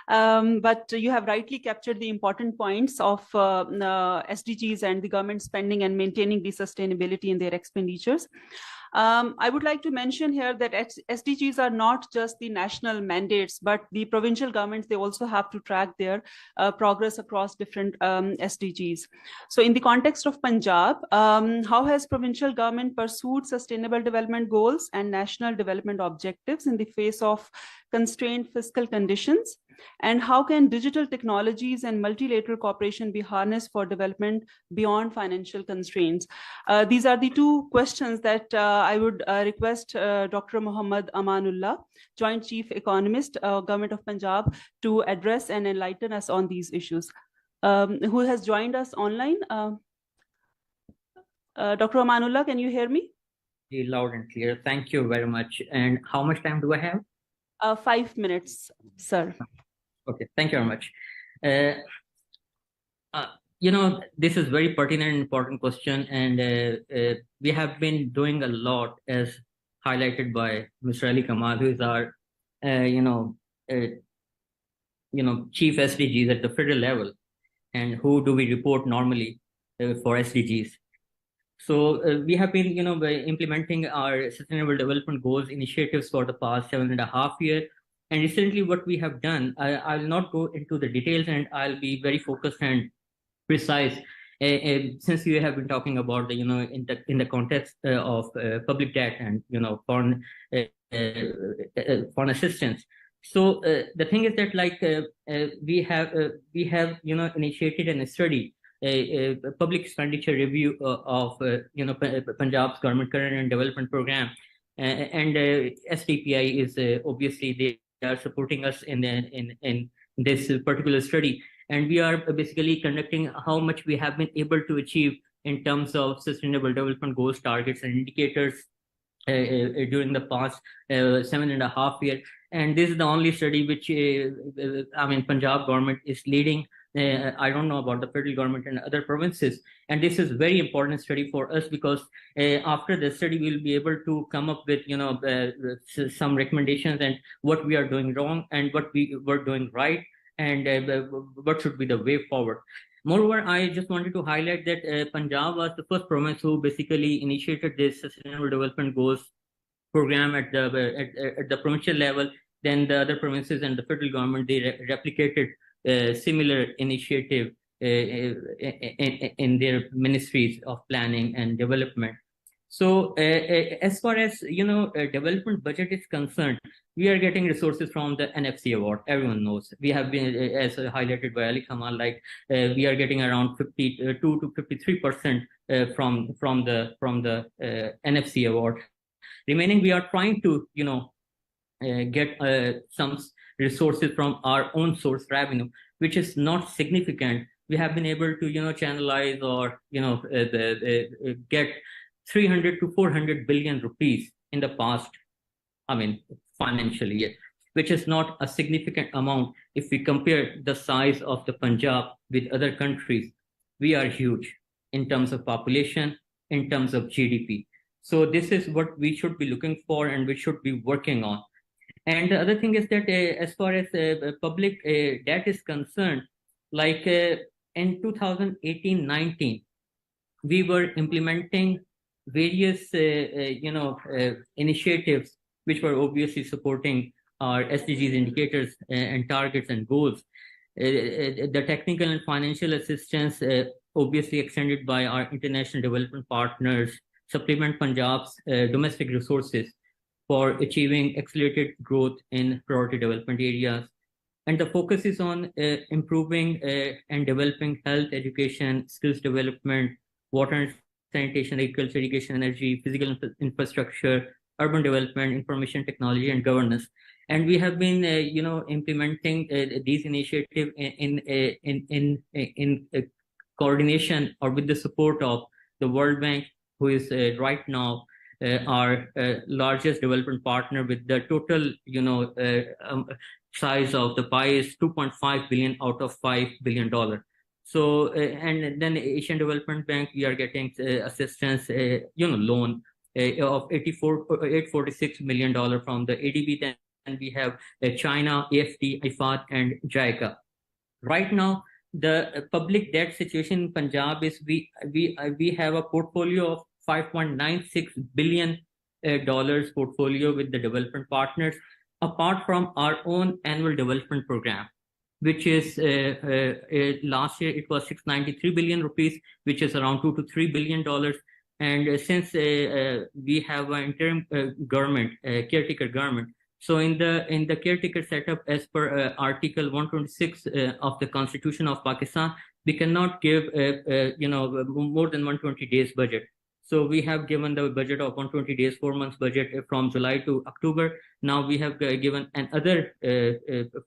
But you have rightly captured the important points of SDGs and the government spending and maintaining the sustainability in their expenditures. I would like to mention here that SDGs are not just the national mandates, but the provincial governments, they also have to track their progress across different SDGs. So in the context of Punjab, how has provincial government pursued sustainable development goals and national development objectives in the face of constrained fiscal conditions? And how can digital technologies and multilateral cooperation be harnessed for development beyond financial constraints? These are the two questions that I would request Dr. Muhammad Amanullah, Joint Chief Economist, Government of Punjab, to address and enlighten us on these issues. Who has joined us online? Dr. Amanullah, can you hear me? Loud and clear. Thank you very much. And how much time do I have? 5 minutes, sir. Okay, thank you very much. this is very pertinent and important question, and we have been doing a lot, as highlighted by Mr. Ali Kamal, who is our, chief SDGs at the federal level, and who do we report normally for SDGs. So we have been, implementing our Sustainable Development Goals initiatives for the past 7.5 years. And recently, what we have done, I'll not go into the details, and I'll be very focused and precise. Since you have been talking about the, in the context of public debt and foreign assistance. So the thing is that, like, we have initiated a study, a public expenditure review of Punjab's government current and development program, and SDPI is obviously they are supporting us in this particular study, and we are basically conducting how much we have been able to achieve in terms of Sustainable Development Goals, targets, and indicators during the past 7.5 years. And this is the only study which Punjab government is leading. I don't know about the federal government and other provinces. And this is very important study for us, because after the study, we'll be able to come up with, some recommendations and what we are doing wrong and what we were doing right, and what should be the way forward. Moreover, I just wanted to highlight that Punjab was the first province who basically initiated this Sustainable Development Goals program at the provincial level. Then the other provinces and the federal government, they replicated similar initiative in their ministries of planning and development. So as far as development budget is concerned, we are getting resources from the NFC award. Everyone knows we have been, as highlighted by Ali Kamal, like we are getting around 52 to 53% from the NFC award. Remaining, we are trying to get some resources from our own source revenue, which is not significant. We have been able to channelize or get 300 to 400 billion rupees in the past, financial year, which is not a significant amount if we compare the size of the Punjab with other countries. We are huge in terms of population, in terms of GDP. So this is what we should be looking for and we should be working on. And the other thing is that as far as public debt is concerned, like in 2018-19, we were implementing various initiatives which were obviously supporting our SDGs indicators and targets and goals. The technical and financial assistance obviously extended by our international development partners supplement Punjab's domestic resources for achieving accelerated growth in priority development areas. And the focus is on improving and developing health, education, skills development, water and sanitation, agriculture, irrigation, energy, physical infrastructure, urban development, information technology, and governance. And we have been, implementing these initiatives in coordination or with the support of the World Bank, who is right now our largest development partner, with the total, size of the pie is 2.5 billion out of $5 billion. So, and then the Asian Development Bank, we are getting assistance, loan of $846 million from the ADB. Then we have China, AFD, IFAD, and JICA. Right now, the public debt situation in Punjab is we have a portfolio of $5.96 billion portfolio with the development partners, apart from our own annual development program, which is last year it was 693 billion rupees, which is around $2 to $3 billion. And since we have an interim government, caretaker government, so in the caretaker setup, as per Article 126 of the Constitution of Pakistan, we cannot give more than 120 days budget. So we have given the budget of 120 days, 4 months budget from July to October. Now we have given another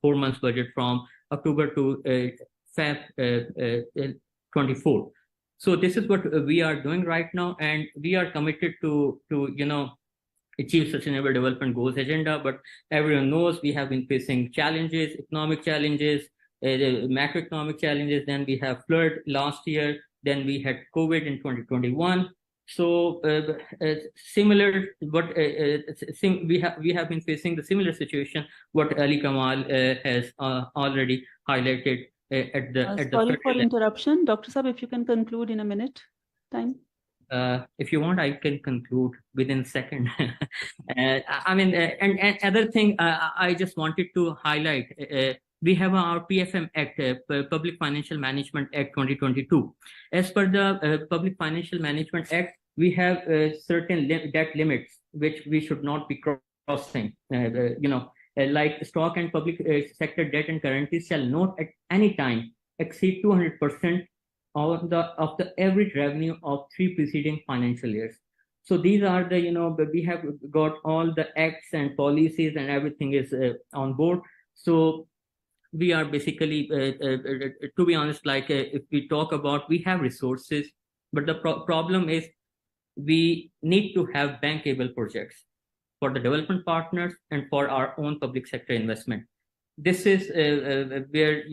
4 months budget from October to Feb 24. So this is what we are doing right now, and we are committed to achieve Sustainable Development Goals agenda. But everyone knows we have been facing challenges, economic challenges, the macroeconomic challenges, then we have flood last year, then we had COVID in 2021. So similar, but we have been facing the similar situation what Ali Kamal has already highlighted at the sorry for interruption, Dr. Saab, if you can conclude in a minute time. If you want, I can conclude within a second. I mean, and other thing I just wanted to highlight. We have our PFM Act, Public Financial Management Act 2022. As per the Public Financial Management Act, we have certain debt limits which we should not be crossing. Like stock and public sector debt and guarantees shall not at any time exceed 200% of the average revenue of 3 preceding financial years. So these are the we have got all the acts and policies and everything is on board. So we are basically, to be honest, like if we talk about, we have resources, but the problem is we need to have bankable projects for the development partners and for our own public sector investment. This is where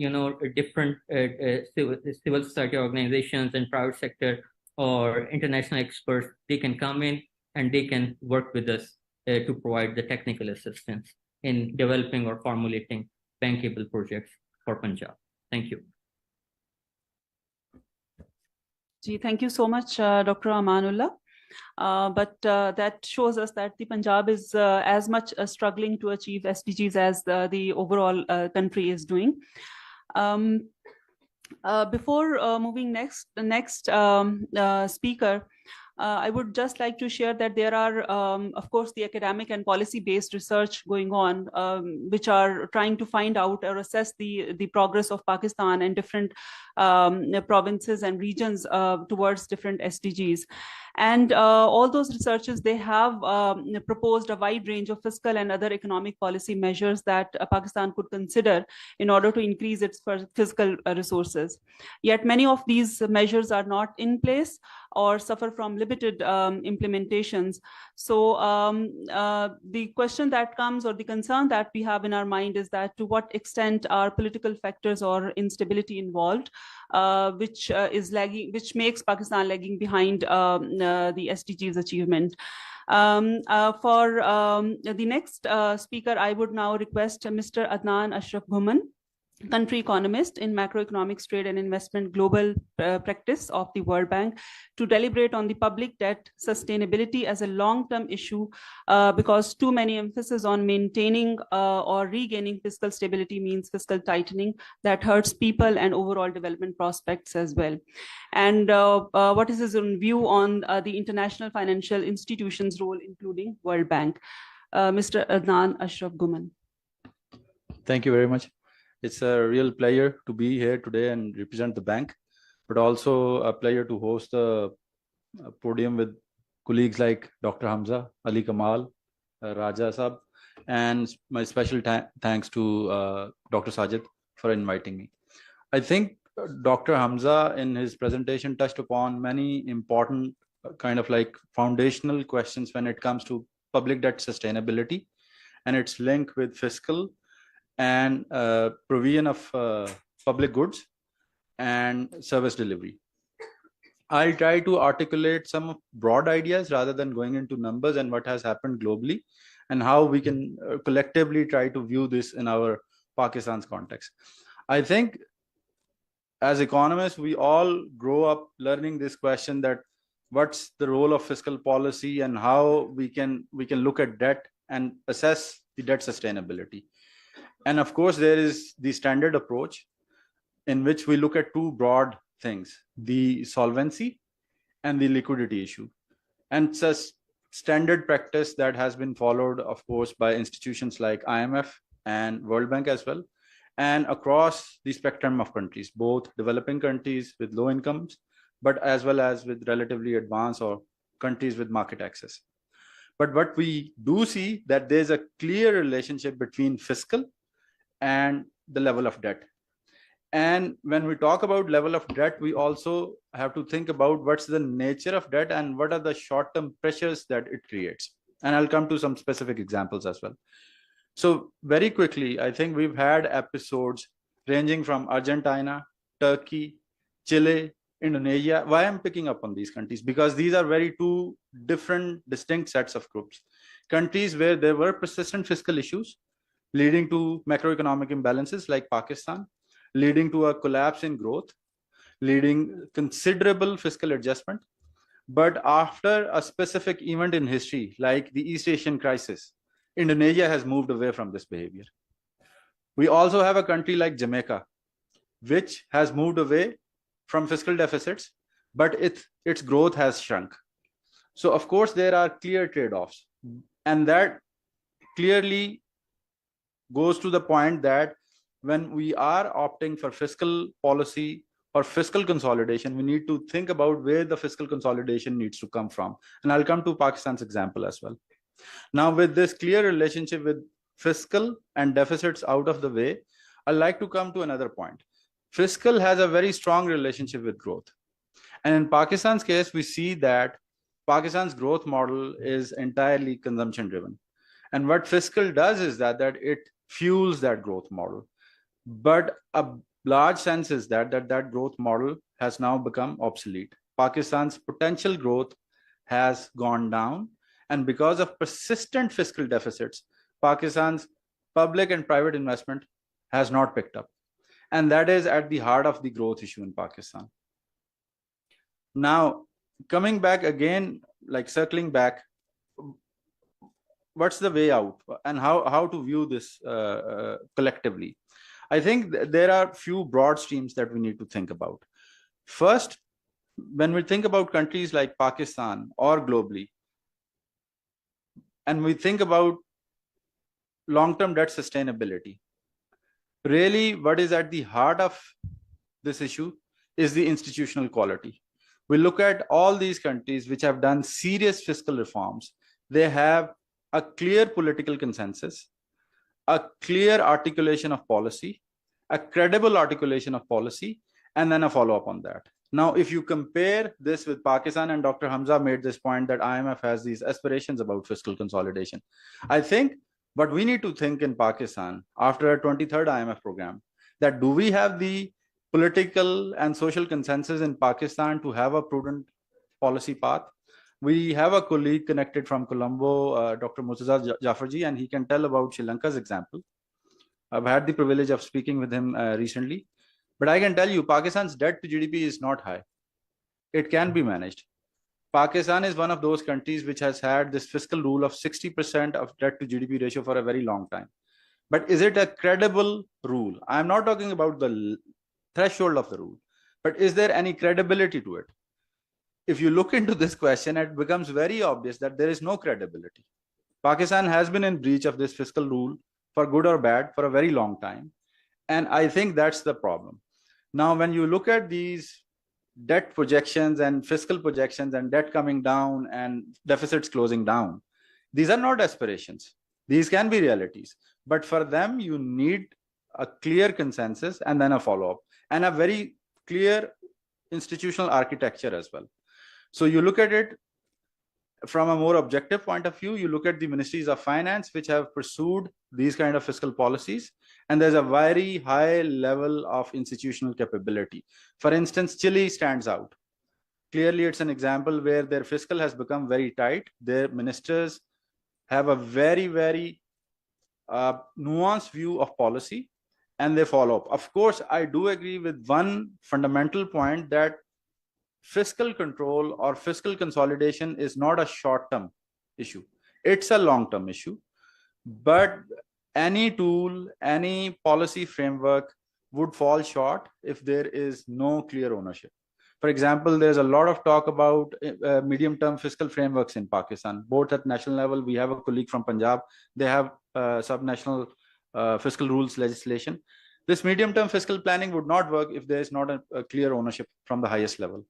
different civil society organizations and private sector or international experts, they can come in and they can work with us to provide the technical assistance in developing or formulating bankable projects for Punjab. Thank you. Thank you so much, Dr. Amanullah. But that shows us that the Punjab is as much struggling to achieve SDGs as the overall country is doing. Before moving the next speaker, I would just like to share that there are, of course, the academic and policy-based research going on, which are trying to find out or assess the progress of Pakistan and different provinces and regions towards different SDGs. And all those researchers, they have proposed a wide range of fiscal and other economic policy measures that Pakistan could consider in order to increase its fiscal resources. Yet many of these measures are not in place or suffer from limited implementations. So the question that comes, or the concern that we have in our mind, is that to what extent are political factors or instability involved, which makes Pakistan lagging behind the SDGs achievement. For the next speaker, I would now request Mr. Adnan Ashraf Bhuman, country economist in macroeconomics, trade and investment global practice of the World Bank, to deliberate on the public debt sustainability as a long-term issue, because too many emphasis on maintaining or regaining fiscal stability means fiscal tightening that hurts people and overall development prospects as well. And what is his own view on the international financial institutions' role, including World Bank? Mr. Adnan Ashraf Bhuman. Thank you very much. It's a real pleasure to be here today and represent the bank, but also a pleasure to host a podium with colleagues like Dr. Hamza, Ali Kamal, Raja Sab, and my special thanks to Dr. Sajid for inviting me. I think Dr. Hamza in his presentation touched upon many important kind of like foundational questions when it comes to public debt sustainability and its link with fiscal and provision of public goods and service delivery. I'll try to articulate some broad ideas rather than going into numbers and what has happened globally and how we can collectively try to view this in our Pakistan's context. I think as economists, we all grow up learning this question that what's the role of fiscal policy and how we can look at debt and assess the debt sustainability. And of course, there is the standard approach in which we look at two broad things, the solvency and the liquidity issue. And it's a standard practice that has been followed, of course, by institutions like IMF and World Bank as well, and across the spectrum of countries, both developing countries with low incomes, but as well as with relatively advanced or countries with market access. But what we do see that there's a clear relationship between fiscal and the level of debt. And when we talk about level of debt, we also have to think about what's the nature of debt and what are the short-term pressures that it creates. And I'll come to some specific examples as well. So very quickly, I think we've had episodes ranging from Argentina, Turkey, Chile, Indonesia. Why I'm picking up on these countries? Because these are very two different, distinct sets of groups. Countries where there were persistent fiscal issues leading to macroeconomic imbalances like Pakistan, leading to a collapse in growth, leading considerable fiscal adjustment. But after a specific event in history, like the East Asian crisis, Indonesia has moved away from this behavior. We also have a country like Jamaica, which has moved away from fiscal deficits, but its growth has shrunk. So of course, there are clear trade-offs. And that clearly goes to the point that when we are opting for fiscal policy or fiscal consolidation, we need to think about where the fiscal consolidation needs to come from. And I'll come to Pakistan's example as well. Now, with this clear relationship with fiscal and deficits out of the way, I'd like to come to another point. Fiscal has a very strong relationship with growth. And in Pakistan's case, we see that Pakistan's growth model is entirely consumption driven. And what fiscal does is that it fuels that growth model. But a large sense is that growth model has now become obsolete. Pakistan's potential growth has gone down. And because of persistent fiscal deficits, Pakistan's public and private investment has not picked up. And that is at the heart of the growth issue in Pakistan. Now, coming back again, like circling back, what's the way out and how to view this collectively? I think there are few broad streams that we need to think about. First, when we think about countries like Pakistan or globally, and we think about long-term debt sustainability, really what is at the heart of this issue is the institutional quality. We look at all these countries which have done serious fiscal reforms. They have a clear political consensus, a clear articulation of policy, a credible articulation of policy, and then a follow-up on that. Now, if you compare this with Pakistan, and Dr. Hamza made this point that IMF has these aspirations about fiscal consolidation. I think what we need to think in Pakistan after a 23rd IMF program, that do we have the political and social consensus in Pakistan to have a prudent policy path? We have a colleague connected from Colombo, Dr. Murtaza Jafarji, and he can tell about Sri Lanka's example. I've had the privilege of speaking with him recently, but I can tell you Pakistan's debt to GDP is not high. It can be managed. Pakistan is one of those countries which has had this fiscal rule of 60% of debt to GDP ratio for a very long time. But is it a credible rule? I'm not talking about the threshold of the rule, but is there any credibility to it? If you look into this question, it becomes very obvious that there is no credibility. Pakistan has been in breach of this fiscal rule for good or bad for a very long time. And I think that's the problem. Now, when you look at these debt projections and fiscal projections and debt coming down and deficits closing down, these are not aspirations. These can be realities. But for them, you need a clear consensus and then a follow-up and a very clear institutional architecture as well. So you look at it from a more objective point of view, you look at the ministries of finance, which have pursued these kind of fiscal policies, and there's a very high level of institutional capability. For instance, Chile stands out. Clearly, it's an example where their fiscal has become very tight. Their ministers have a very, very nuanced view of policy, and they follow up. Of course, I do agree with one fundamental point that fiscal control or fiscal consolidation is not a short-term issue. It's a long-term issue. But any tool, any policy framework would fall short if there is no clear ownership. For example, there's a lot of talk about medium-term fiscal frameworks in Pakistan, both at national level. We have a colleague from Punjab. They have subnational fiscal rules legislation. This medium-term fiscal planning would not work if there is not a clear ownership from the highest level.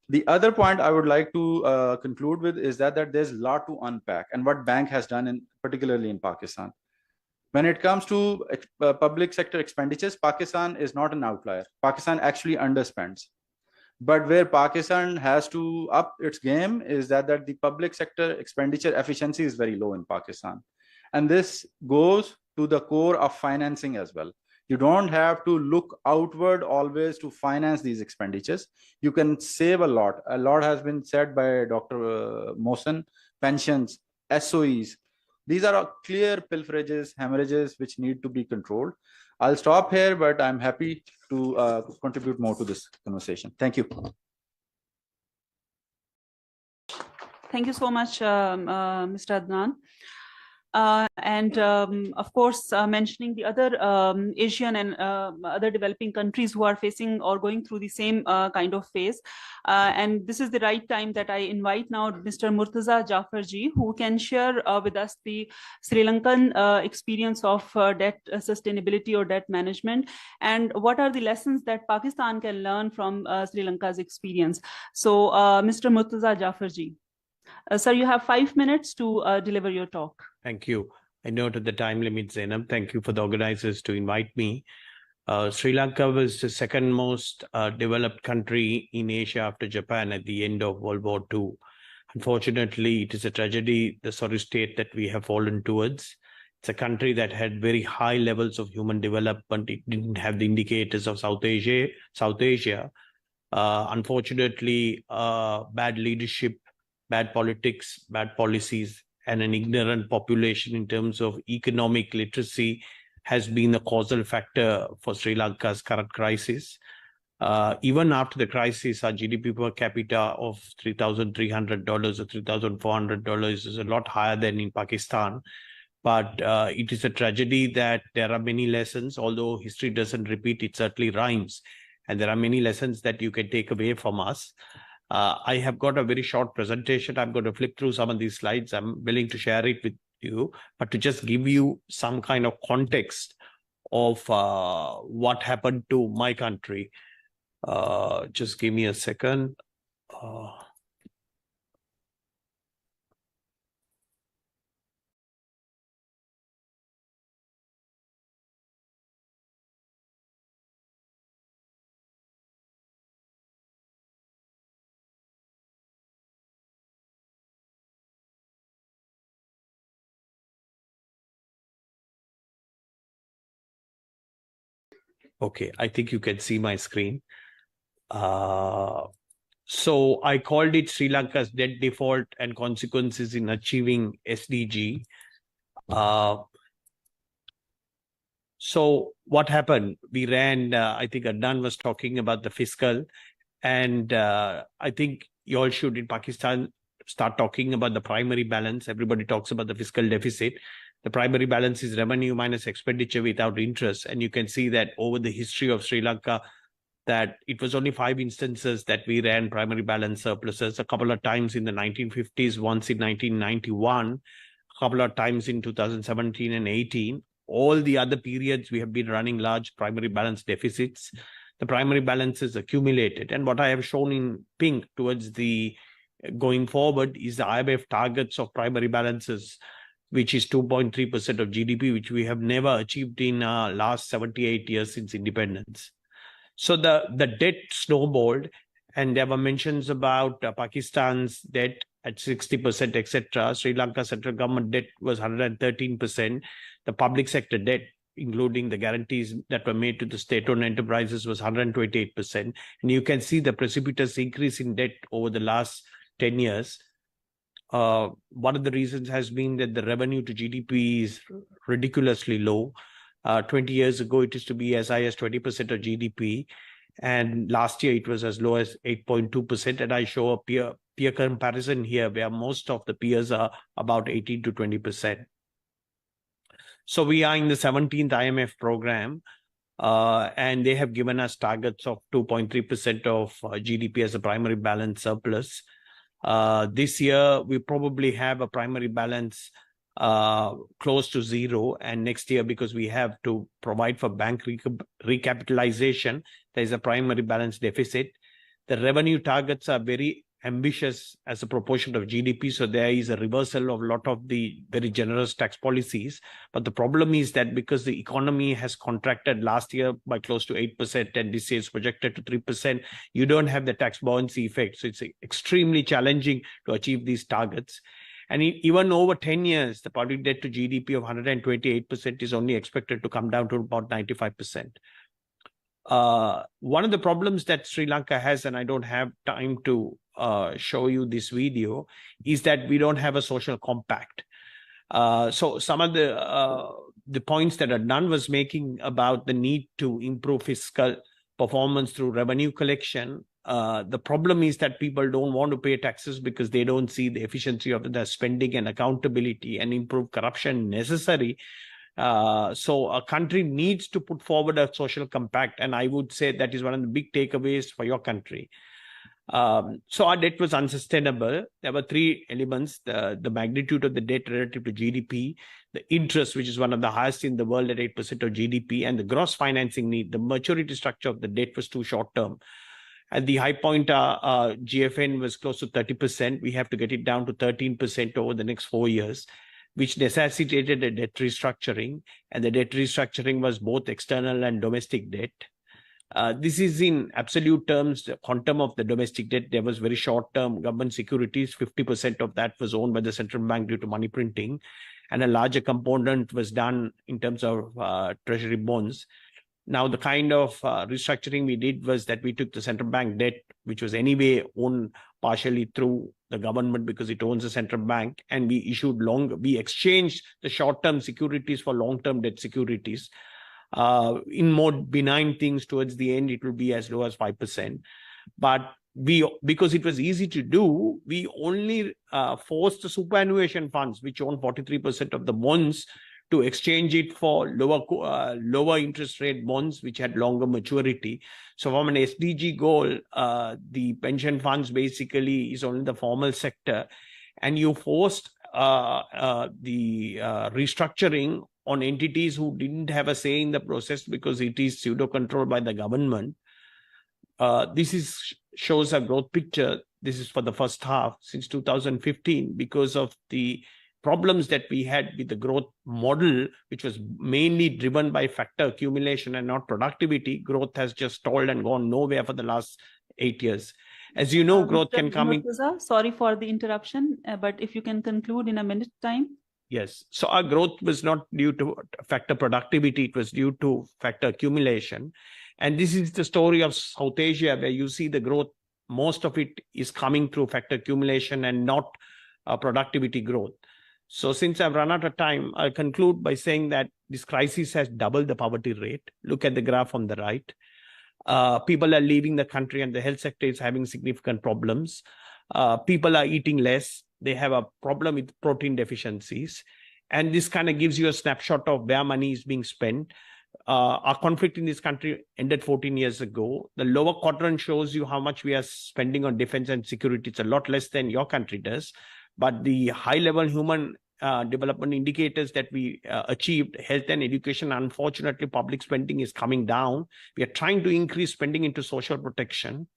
The other point I would like to conclude with is that there's a lot to unpack and what bank has done, particularly in Pakistan. When it comes to public sector expenditures, Pakistan is not an outlier. Pakistan actually underspends. But where Pakistan has to up its game is that the public sector expenditure efficiency is very low in Pakistan. And this goes to the core of financing as well. You don't have to look outward always to finance these expenditures. You can save a lot. A lot has been said by Dr. Mohsen. Pensions, SOEs. These are clear pilferages, hemorrhages, which need to be controlled. I'll stop here, but I'm happy to contribute more to this conversation. Thank you. Thank you so much, Mr. Adnan. Of course, mentioning the other Asian and other developing countries who are facing or going through the same kind of phase. And this is the right time that I invite now Mr. Murtaza Jafarji, who can share with us the Sri Lankan experience of debt sustainability or debt management, and what are the lessons that Pakistan can learn from Sri Lanka's experience. So, Mr. Murtaza Jafarji. Sir, you have 5 minutes to deliver your talk. Thank you. I noted the time limit, Zainab. Thank you for the organizers to invite me. Sri Lanka was the second most developed country in Asia after Japan at the end of World War II. Unfortunately, it is a tragedy, the sorry state that we have fallen towards. It's a country that had very high levels of human development. It didn't have the indicators of South Asia. Unfortunately, bad leadership, bad politics, bad policies, and an ignorant population in terms of economic literacy has been a causal factor for Sri Lanka's current crisis. Even after the crisis, our GDP per capita of $3,300 or $3,400 is a lot higher than in Pakistan. But it is a tragedy that there are many lessons, although history doesn't repeat, it certainly rhymes. And there are many lessons that you can take away from us. I have got a very short presentation. I'm going to flip through some of these slides. I'm willing to share it with you, but to just give you some kind of context of what happened to my country. Just give me a second. Okay, I think you can see my screen. So I called it Sri Lanka's debt default and consequences in achieving SDG. So what happened? We ran, I think Adnan was talking about the fiscal, and I think you all should in Pakistan start talking about the primary balance. Everybody talks about the fiscal deficit. The primary balance is revenue minus expenditure without interest. And you can see that over the history of Sri Lanka, that it was only 5 instances that we ran primary balance surpluses, a couple of times in the 1950s, once in 1991, a couple of times in 2017 and 18. All the other periods, we have been running large primary balance deficits. The primary balance is accumulated. And what I have shown in pink towards the going forward is the IMF targets of primary balances, which is 2.3% of GDP, which we have never achieved in last 78 years since independence. So the debt snowballed, and there were mentions about Pakistan's debt at 60%, etc. Sri Lanka central government debt was 113%. The public sector debt, including the guarantees that were made to the state-owned enterprises, was 128%. And you can see the precipitous increase in debt over the last 10 years. One of the reasons has been that the revenue to GDP is ridiculously low. 20 years ago, it used to be as high as 20% of GDP. And last year, it was as low as 8.2%. And I show a peer comparison here, where most of the peers are about 18 to 20%. So we are in the 17th IMF program, and they have given us targets of 2.3% of GDP as a primary balance surplus. This year, we probably have a primary balance close to zero, and next year, because we have to provide for bank recapitalization, there is a primary balance deficit. The revenue targets are very ambitious as a proportion of GDP, so there is a reversal of a lot of the very generous tax policies. But the problem is that because the economy has contracted last year by close to 8%, and this year is projected to 3%, you don't have the tax buoyancy effect. So it's extremely challenging to achieve these targets. And even over 10 years, the public debt to GDP of 128% is only expected to come down to about 95%. One of the problems that Sri Lanka has, and I don't have time to show you this video, is that we don't have a social compact. So some of the points that Adnan was making about the need to improve fiscal performance through revenue collection, the problem is that people don't want to pay taxes because they don't see the efficiency of the spending and accountability and improve corruption necessary. So a country needs to put forward a social compact, and I would say that is one of the big takeaways for your country. So our debt was unsustainable. There were three elements: the magnitude of the debt relative to GDP, the interest, which is one of the highest in the world at 8% of GDP, and the gross financing need. The maturity structure of the debt was too short term. At the high point, GFN was close to 30%. We have to get it down to 13% over the next 4 years, which necessitated a debt restructuring. And the debt restructuring was both external and domestic debt. This is in absolute terms, the quantum of the domestic debt. There was very short-term government securities. 50% of that was owned by the central bank due to money printing. And a larger component was done in terms of treasury bonds. Now, the kind of restructuring we did was that we took the central bank debt, which was anyway owned partially through the government because it owns the central bank, and we exchanged the short-term securities for long-term debt securities. In more benign things towards the end, it will be as low as 5%. But because it was easy to do, we only forced the superannuation funds, which own 43% of the bonds, to exchange it for lower interest rate bonds, which had longer maturity. So from an SDG goal, the pension funds basically is only the formal sector, and you forced the restructuring on entities who didn't have a say in the process because it is pseudo-controlled by the government. This shows a growth picture. This is for the first half since 2015 because of the problems that we had with the growth model, which was mainly driven by factor accumulation and not productivity. Growth has just stalled and gone nowhere for the last 8 years. As you know, growth can come in. Sorry for the interruption, but if you can conclude in a minute time. Yes. So our growth was not due to factor productivity. It was due to factor accumulation. And this is the story of South Asia, where you see the growth, most of it is coming through factor accumulation and not productivity growth. So since I've run out of time, I'll conclude by saying that this crisis has doubled the poverty rate. Look at the graph on the right. People are leaving the country and the health sector is having significant problems. People are eating less. They have a problem with protein deficiencies. And this kind of gives you a snapshot of where money is being spent. Our conflict in this country ended 14 years ago. The lower quadrant shows you how much we are spending on defense and security. It's a lot less than your country does. But the high-level human development indicators that we achieved, health and education, unfortunately, public spending is coming down. We are trying to increase spending into social protection.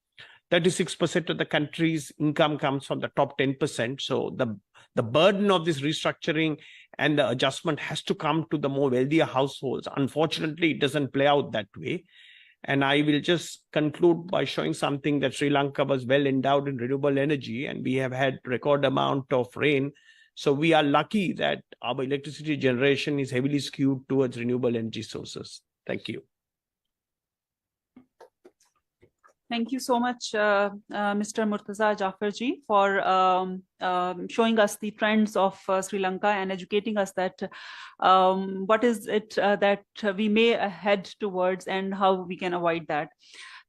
36% of the country's income comes from the top 10%. So the burden of this restructuring and the adjustment has to come to the more wealthier households. Unfortunately, it doesn't play out that way. And I will just conclude by showing something that Sri Lanka was well endowed in renewable energy, and we have had record amount of rain. So we are lucky that our electricity generation is heavily skewed towards renewable energy sources. Thank you. Thank you so much, Mr. Murtaza Jafarji, for showing us the trends of Sri Lanka and educating us that what is it that we may head towards and how we can avoid that.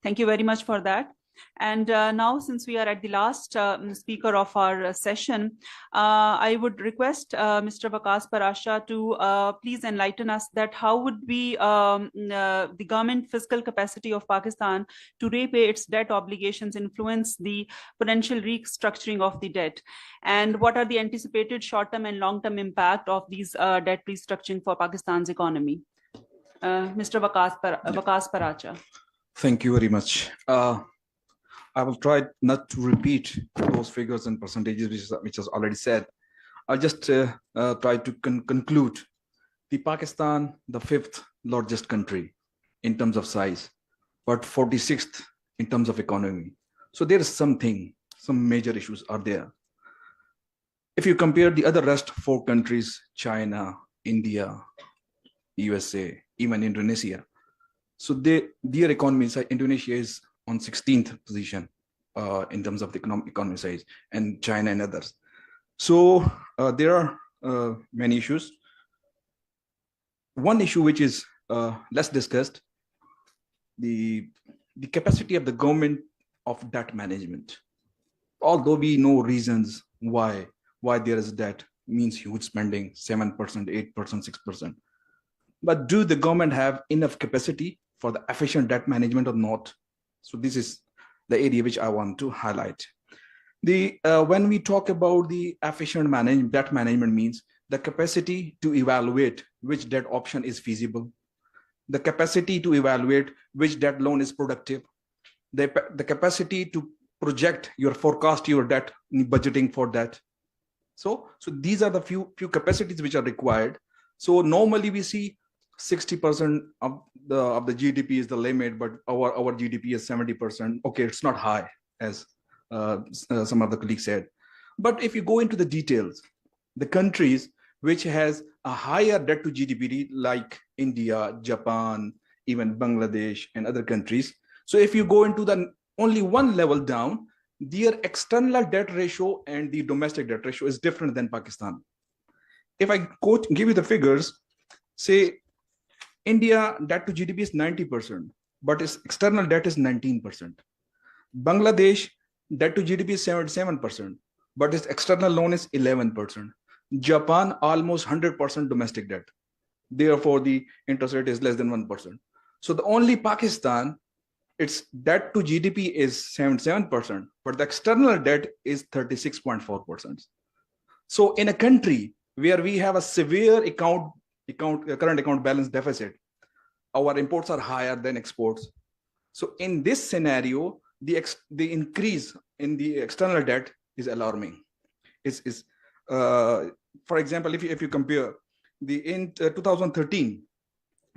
Thank you very much for that. And now, since we are at the last speaker of our session, I would request Mr. Waqas Parasha to please enlighten us that how would be the government fiscal capacity of Pakistan to repay its debt obligations influence the potential restructuring of the debt, and what are the anticipated short-term and long-term impact of these debt restructuring for Pakistan's economy. Mr. Waqas Parasha. Thank you very much. I will try not to repeat those figures and percentages which is already said. I'll just try to conclude. The Pakistan, the 5th largest country in terms of size, but 46th in terms of economy. So there is some major issues are there. if you compare the other rest 4 countries, China, India, USA, even Indonesia, so their economy size, Indonesia is on 16th position in terms of the economy size, and China and others. So there are many issues. One issue which is less discussed, the capacity of the government of debt management. Although we know reasons why there is debt, means huge spending, 7%, 8%, 6%. But do the government have enough capacity for the efficient debt management or not? So this is the area which I want to highlight. When we talk about the efficient debt management means the capacity to evaluate which debt option is feasible, the capacity to evaluate which debt loan is productive, the capacity to project your forecast, your debt, budgeting for that. So these are the few capacities which are required. So normally we see 60% of the GDP is the limit, but our GDP is 70%. Okay, it's not high, as some of the colleagues said. But if you go into the details, the countries which has a higher debt to GDP, like India, Japan, even Bangladesh and other countries. So if you go into the only one level down, their external debt ratio and the domestic debt ratio is different than Pakistan. If I give you the figures, say India debt to GDP is 90%, but its external debt is 19%. Bangladesh debt to GDP is 77%, but its external loan is 11%. Japan almost 100% domestic debt. Therefore, the interest rate is less than 1%. So the only Pakistan, its debt to GDP is 77%, but the external debt is 36.4%. So in a country where we have a severe current account balance deficit, our imports are higher than exports. So in this scenario, the increase in the external debt is alarming. For example, if you compare in 2013,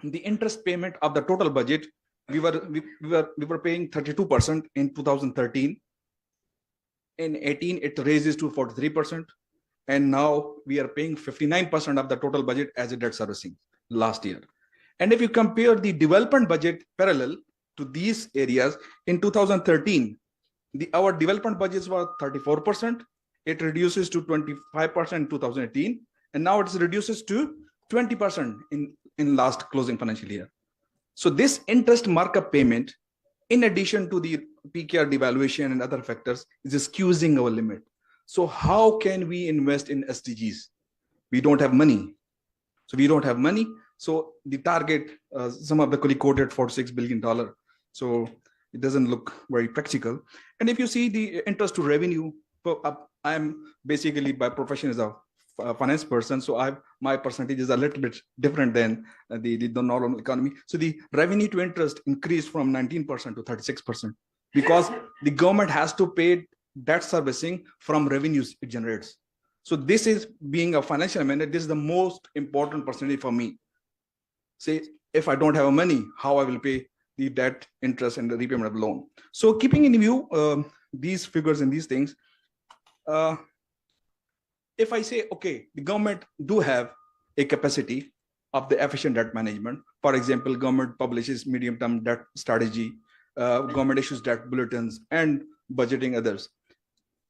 the interest payment of the total budget, we were paying 32% in 2013. In 18, it raises to 43%, and now we are paying 59% of the total budget as a debt servicing last year. And if you compare the development budget parallel to these areas, in 2013, our development budgets were 34%. It reduces to 25% in 2018, and now it reduces to 20% in last closing financial year. So this interest markup payment, in addition to the PKR devaluation and other factors, is excusing our limit. So how can we invest in SDGs? We don't have money. So we don't have money. So the target, some of the colleagues quoted $46 billion. So it doesn't look very practical. And if you see the interest to revenue, I'm basically by profession as a finance person, so my percentages are a little bit different than the normal economy. So the revenue to interest increased from 19% to 36% because the government has to pay debt servicing from revenues it generates. So this is, being a financial manager, this is the most important percentage for me. Say, if I don't have money, how I will pay the debt, interest, and the repayment of loan. So keeping in view these figures and these things, if I say, okay, the government do have a capacity of the efficient debt management. For example, government publishes medium-term debt strategy, government issues debt bulletins and budgeting others.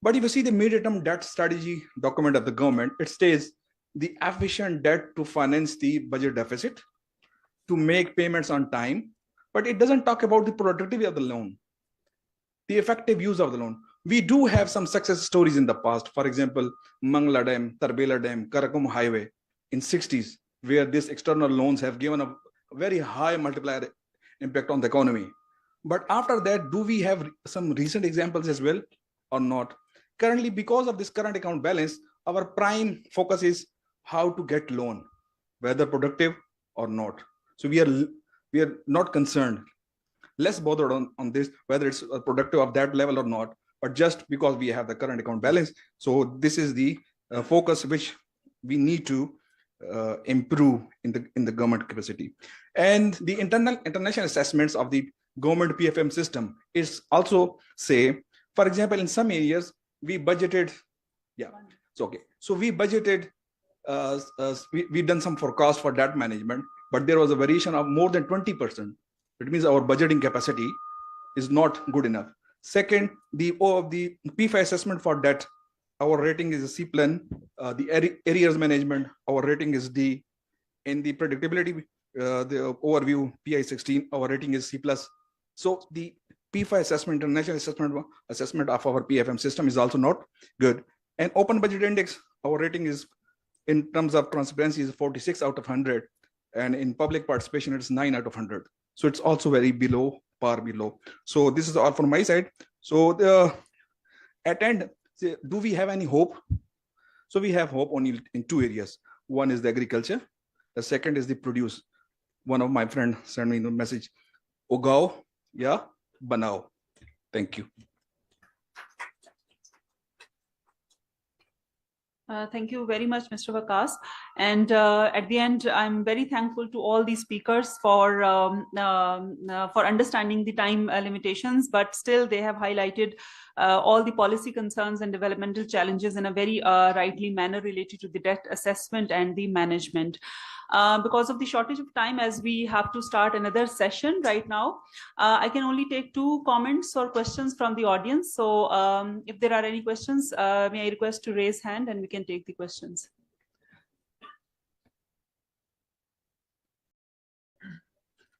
But if you see the medium-term debt strategy document of the government, it states the efficient debt to finance the budget deficit, to make payments on time, but it doesn't talk about the productivity of the loan, the effective use of the loan. We do have some success stories in the past. For example, Mangla Dam, Tarbela Dam, Karakum Highway in 60s, where these external loans have given a very high multiplier impact on the economy. But after that, do we have some recent examples as well or not? Currently, because of this current account balance, our prime focus is how to get loan, whether productive or not. So we are not concerned, less bothered on this, whether it's productive of that level or not, but just because we have the current account balance. So this is the focus which we need to improve in the government capacity. And the international assessments of the government PFM system is also say, for example, in some areas we budgeted So, okay. So we budgeted, we've done some forecast for debt management, but there was a variation of more than 20%. It means our budgeting capacity is not good enough. Second, the P5 assessment for debt, our rating is a C plan. The arrears management, our rating is D. In the predictability, the overview PI16, our rating is C plus. So the P5 assessment, international assessment of our PFM system is also not good. And open budget index, our rating is, in terms of transparency, is 46 out of 100. And in public participation, it's 9 out of 100. So it's also very par below. So this is all from my side. So at end, do we have any hope? So we have hope only in two areas. One is the agriculture. The second is the produce. One of my friends sent me a message, Ugao, ya banao. Thank you. Thank you very much, Mr. Waqas. And at the end, I'm very thankful to all these speakers for understanding the time limitations, but still they have highlighted all the policy concerns and developmental challenges in a very rightly manner related to the debt assessment and the management. Because of the shortage of time, as we have to start another session right now, I can only take 2 comments or questions from the audience. So if there are any questions, may I request to raise hand and we can take the questions.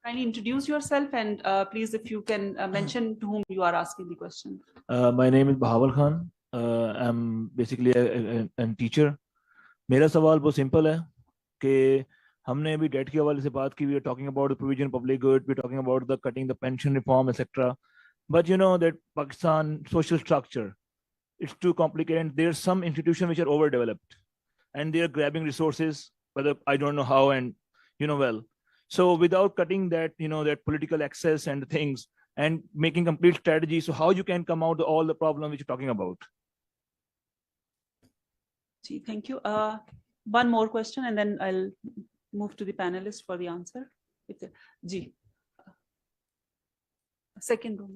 Kindly introduce yourself and please, if you can mention to whom you are asking the question. My name is Bahawal Khan. I'm basically a teacher. मेरा सवाल बहुत simple है कि हमने अभी date के हवाले से बात की, we are talking about the provision of public good, we're talking about the cutting the pension reform, etc. But you know that Pakistan social structure, it's too complicated. There's some institutions which are overdeveloped and they are grabbing resources, whether I don't know how, and you know well. So without cutting that, you know, that political access and things and making complete strategy, so how you can come out of all the problems which you're talking about? Thank you. One more question and then I'll move to the panelists for the answer. Ji. Second row.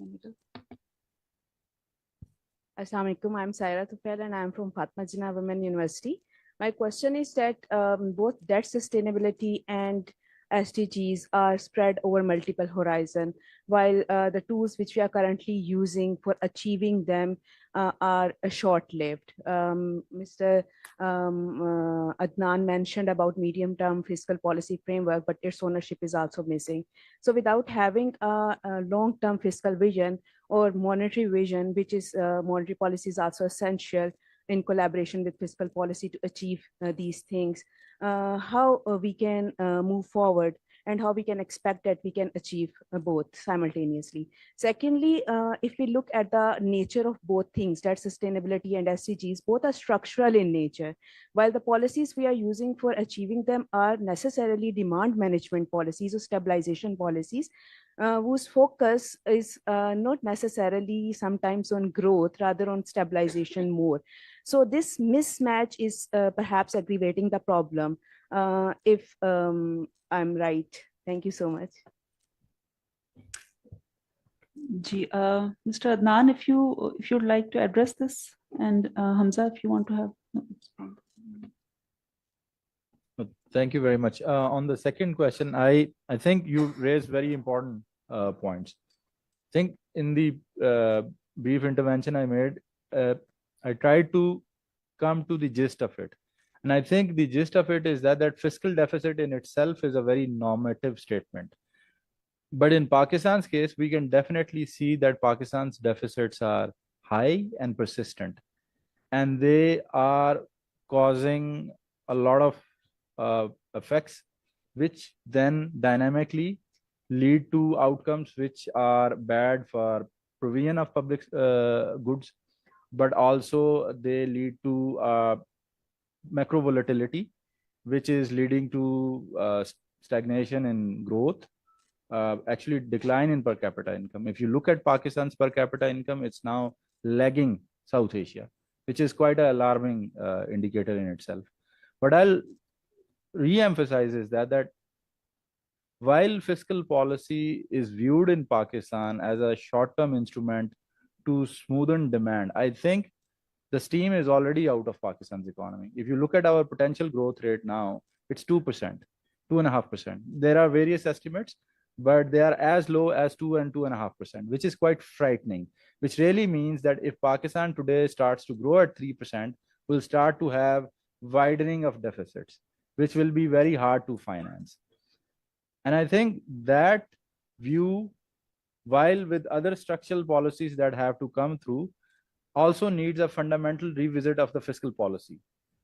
Assalamu alaikum. I'm Saira Tufail and I'm from Fatma Jinnah Women University. My question is that both debt sustainability and SDGs are spread over multiple horizons, while the tools which we are currently using for achieving them are short-lived. Mr. Adnan mentioned about medium-term fiscal policy framework, but its ownership is also missing. So without having a long-term fiscal vision or monetary vision, which is monetary policy is also essential in collaboration with fiscal policy to achieve these things, how we can move forward and how we can expect that we can achieve both simultaneously. Secondly, if we look at the nature of both things, that sustainability and SDGs, both are structural in nature, while the policies we are using for achieving them are necessarily demand management policies or stabilization policies, whose focus is not necessarily sometimes on growth, rather on stabilization more. So this mismatch is perhaps aggravating the problem, if I'm right. Thank you so much. Mr. Adnan, if you'd like to address this, and Hamza, if you want to have. Thank you very much. On the second question, I think you raised very important points. I think in the brief intervention I made, I tried to come to the gist of it. And I think the gist of it is that fiscal deficit in itself is a very normative statement. But in Pakistan's case, we can definitely see that Pakistan's deficits are high and persistent. And they are causing a lot of effects, which then dynamically lead to outcomes which are bad for provision of public goods, but also they lead to macro volatility, which is leading to stagnation in growth, actually decline in per capita income. If you look at Pakistan's per capita income, it's now lagging South Asia, which is quite an alarming indicator in itself. But I'll re-emphasize is that while fiscal policy is viewed in Pakistan as a short-term instrument to smoothen demand, I think The steam is already out of Pakistan's economy. If you look at our potential growth rate now, it's 2%, 2.5%. There are various estimates, but they are as low as 2 and 2.5%, which is quite frightening, which really means that if Pakistan today starts to grow at 3%, we'll start to have widening of deficits, which will be very hard to finance. And I think that view, while with other structural policies that have to come through, also needs a fundamental revisit of the fiscal policy.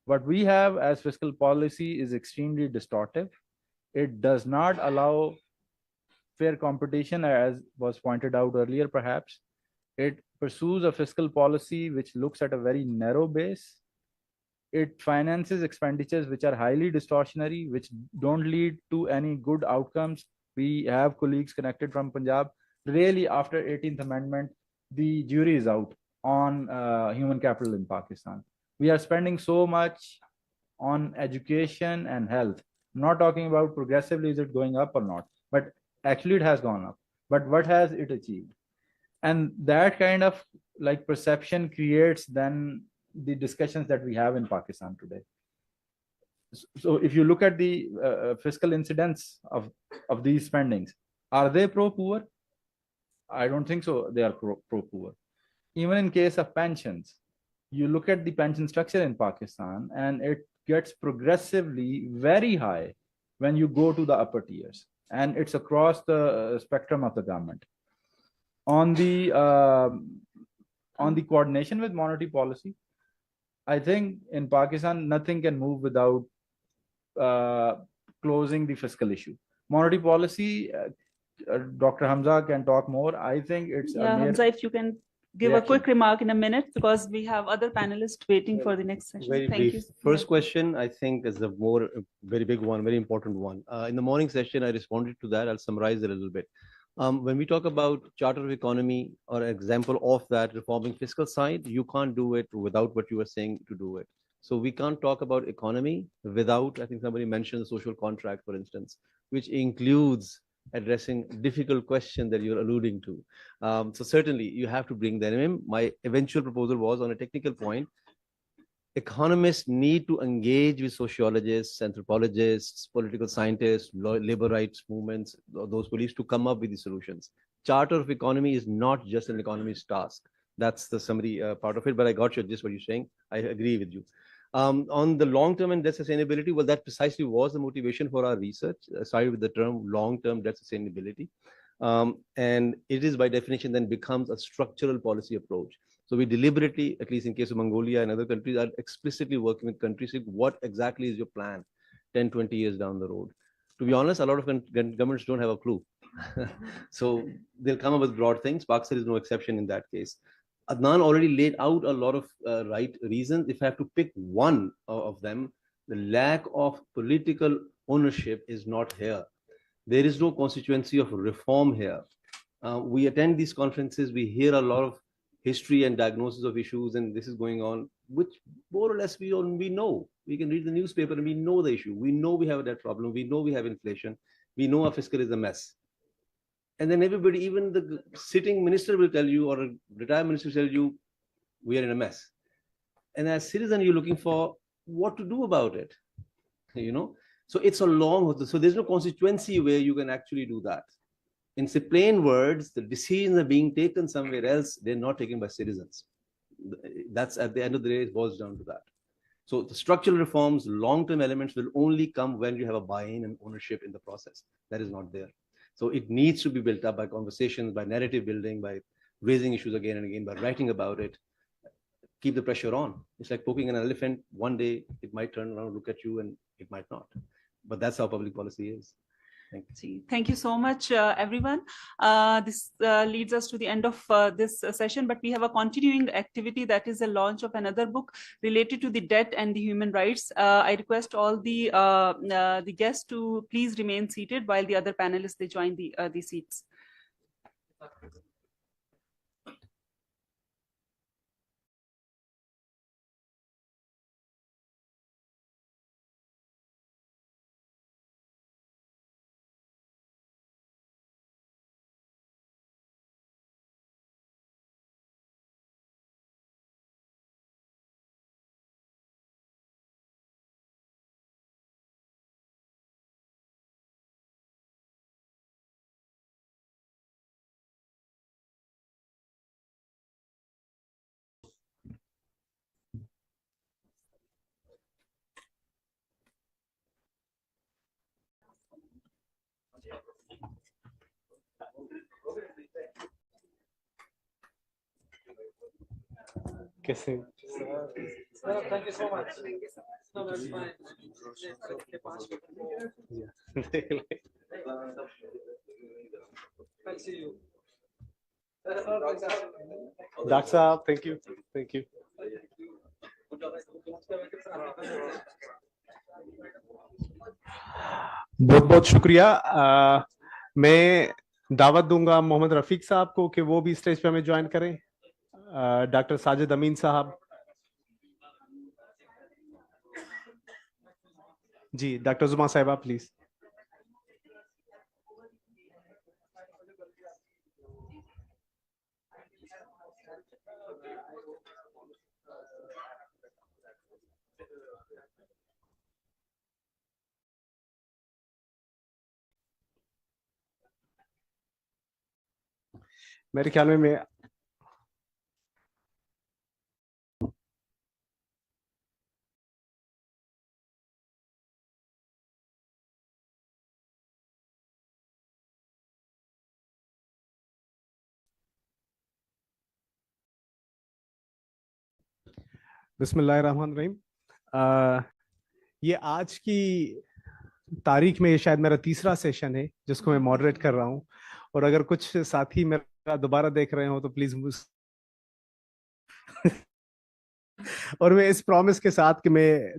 What we have as fiscal policy is extremely distortive. It does not allow fair competition, as was pointed out earlier, perhaps. It pursues a fiscal policy which looks at a very narrow base. It finances expenditures which are highly distortionary, which don't lead to any good outcomes. We have colleagues connected from Punjab. Really, after 18th Amendment, the jury is out on human capital in Pakistan. We are spending so much on education and health. I'm not talking about progressively is it going up or not, but actually it has gone up. But what has it achieved? And that kind of like perception creates then the discussions that we have in Pakistan today. So if you look at the fiscal incidence of these spendings, are they pro-poor? I don't think so. They are pro-poor. Even in case of pensions, you look at the pension structure in Pakistan and it gets progressively very high when you go to the upper tiers, and it's across the spectrum of the government. On the coordination with monetary policy, I think in Pakistan nothing can move without closing the fiscal issue. Monetary policy, Dr. Hamza can talk more. I think it's Hamza, if you can give a quick remark in a minute, because we have other panelists waiting for the next session. Very Thank brief. you. First question, I think, is a very big one, very important one. In the morning session, I responded to that. I'll summarize it a little bit. When we talk about Charter of Economy or example of that reforming fiscal side, you can't do it without what you were saying to do it. So we can't talk about economy without, I think somebody mentioned the social contract, for instance, which includes addressing difficult question that you're alluding to. So certainly you have to bring that in. My eventual proposal was on a technical point. Economists need to engage with sociologists, anthropologists, political scientists, labor rights movements, those beliefs to come up with the solutions. Charter of Economy is not just an economist's task. That's the summary part of it, but I got you just what you're saying. I agree with you. On the long-term and debt sustainability, well, that precisely was the motivation for our research, started with the term long-term debt sustainability. And it is by definition then becomes a structural policy approach. So we deliberately, at least in case of Mongolia and other countries, are explicitly working with countries saying, what exactly is your plan 10, 20 years down the road? To be honest, a lot of governments don't have a clue. So they'll come up with broad things. Pakistan is no exception in that case. Adnan already laid out a lot of right reasons. If I have to pick one of them, the lack of political ownership is not here. There is no constituency of reform here. We attend these conferences, we hear a lot of history and diagnosis of issues, and this is going on, which more or less we know. We can read the newspaper and we know the issue. We know we have a debt problem. We know we have inflation. We know our fiscal is a mess. And then everybody, even the sitting minister will tell you, or a retired minister will tell you, we are in a mess. And as citizen, you're looking for what to do about it, you know? So it's a long, so there's no constituency where you can actually do that. In plain words, the decisions are being taken somewhere else. They're not taken by citizens. That's at the end of the day, it boils down to that. So the structural reforms, long-term elements will only come when you have a buy-in and ownership in the process. That is not there. So it needs to be built up by conversations, by narrative building, by raising issues again and again, by writing about it. Keep the pressure on. It's like poking an elephant. One day it might turn around, look at you, and it might not. But that's how public policy is. Thank you so much, everyone. This leads us to the end of this session, but we have a continuing activity that is the launch of another book related to the debt and the human rights. I request all the guests to please remain seated while the other panelists, they join the seats. Okay, same. Thank you so much. No, that's fine. I'll see you. Dr. Saab, thank you. Thank you. बहुत बहुत शुक्रिया। मैं दावत दूंगा मोहम्मद रफीक साहब को कि वो भी स्टेज पे हमें ज्वाइन करें। डॉक्टर साजिद अमीन साहब जी, डॉक्टर जुमा साहिबा प्लीज। मेरे ख्याल में मैं बिस्मिल्लाहिर्रहमानिर्रहीम। ये आज की तारीख में ये शायद मेरा तीसरा सेशन है जिसको मैं मॉडरेट कर रहा हूँ, और अगर कुछ साथी मेरा दोबारा देख रहे हो तो प्लीज और मैं इस प्रॉमिस के साथ कि मैं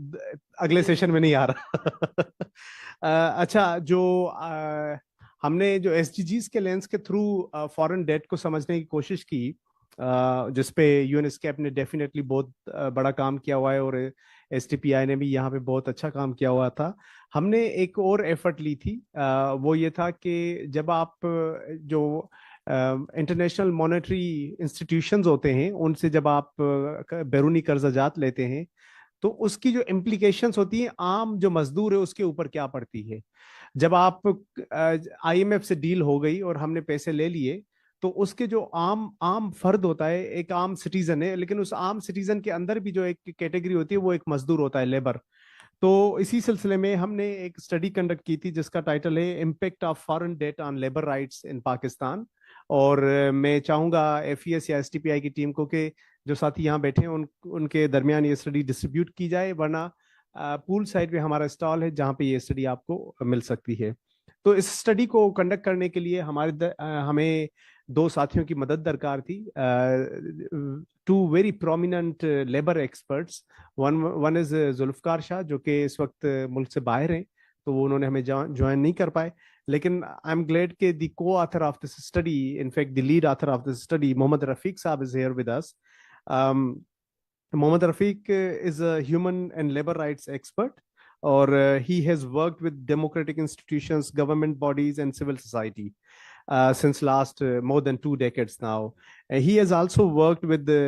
अगले सेशन में नहीं आ रहा। अच्छा, जो हमने जो SDGs के लेंस के थ्रू फॉरेन डेट को समझने की कोशिश की, जिसपे यूएनएसकेप ने डेफिनेटली बहुत बड़ा काम किया हुआ है, और STPI ने भी यहाँ पे बहुत अच्छा काम किया हुआ था। हमने एक और एफर्ट ली थी, वो ये था कि जब आप जो इंटरनेशनल मॉनेटरी इंस्टीट्यूशंस होते हैं उनसे जब आप बैरूनी कर्जाजात लेते हैं तो उसकी जो इम्प्लीकेशंस होती हैं आम जो मजदूर है उसके ऊपर क्या पड़ती है। जब आप IMF से डील हो गई और हमने पैसे ले लिए तो उसके जो आम फर्द होता है, एक आम सिटीजन है, लेकिन उस आम सिटीजन के अंदर भी जो एक कैटेगरी होती है वो एक मजदूर होता है, लेबर। तो इसी सिलसिले में हमने एक स्टडी कंडक्ट की थी जिसका टाइटल है impact of foreign debt on labour rights in Pakistan. और मैं चाहूंगा FES या STPI की टीम को कि जो साथी यहाँ बैठे हैं उनके दरमियान ये स्टडी डिस्ट्रीब्यूट की जाए, वरना पूल साइड पे हमारा स्टॉल है जहाँ पे ये स्टडी आपको मिल सकती है। तो इस स्टडी को कंडक्ट करने के लिए हमें दो साथियों की मदद दरकार थी, two very prominent labour experts. One is Zulfiqar Shah जो कि इस वक्त मुल्क से बाहर हैं, तो वो उन्होंने हमें ज्वाइन नहीं कर पाए, लेकिन आई एम ग्लेड के the coauthor of this study, in fact the lead author of this study, Mohammad Rafiq साहब is here with us. Mohammad Rafiq is a human and labor rights expert, or he has worked with democratic institutions, government bodies, and civil society since last more than 2 decades now. He has also worked with the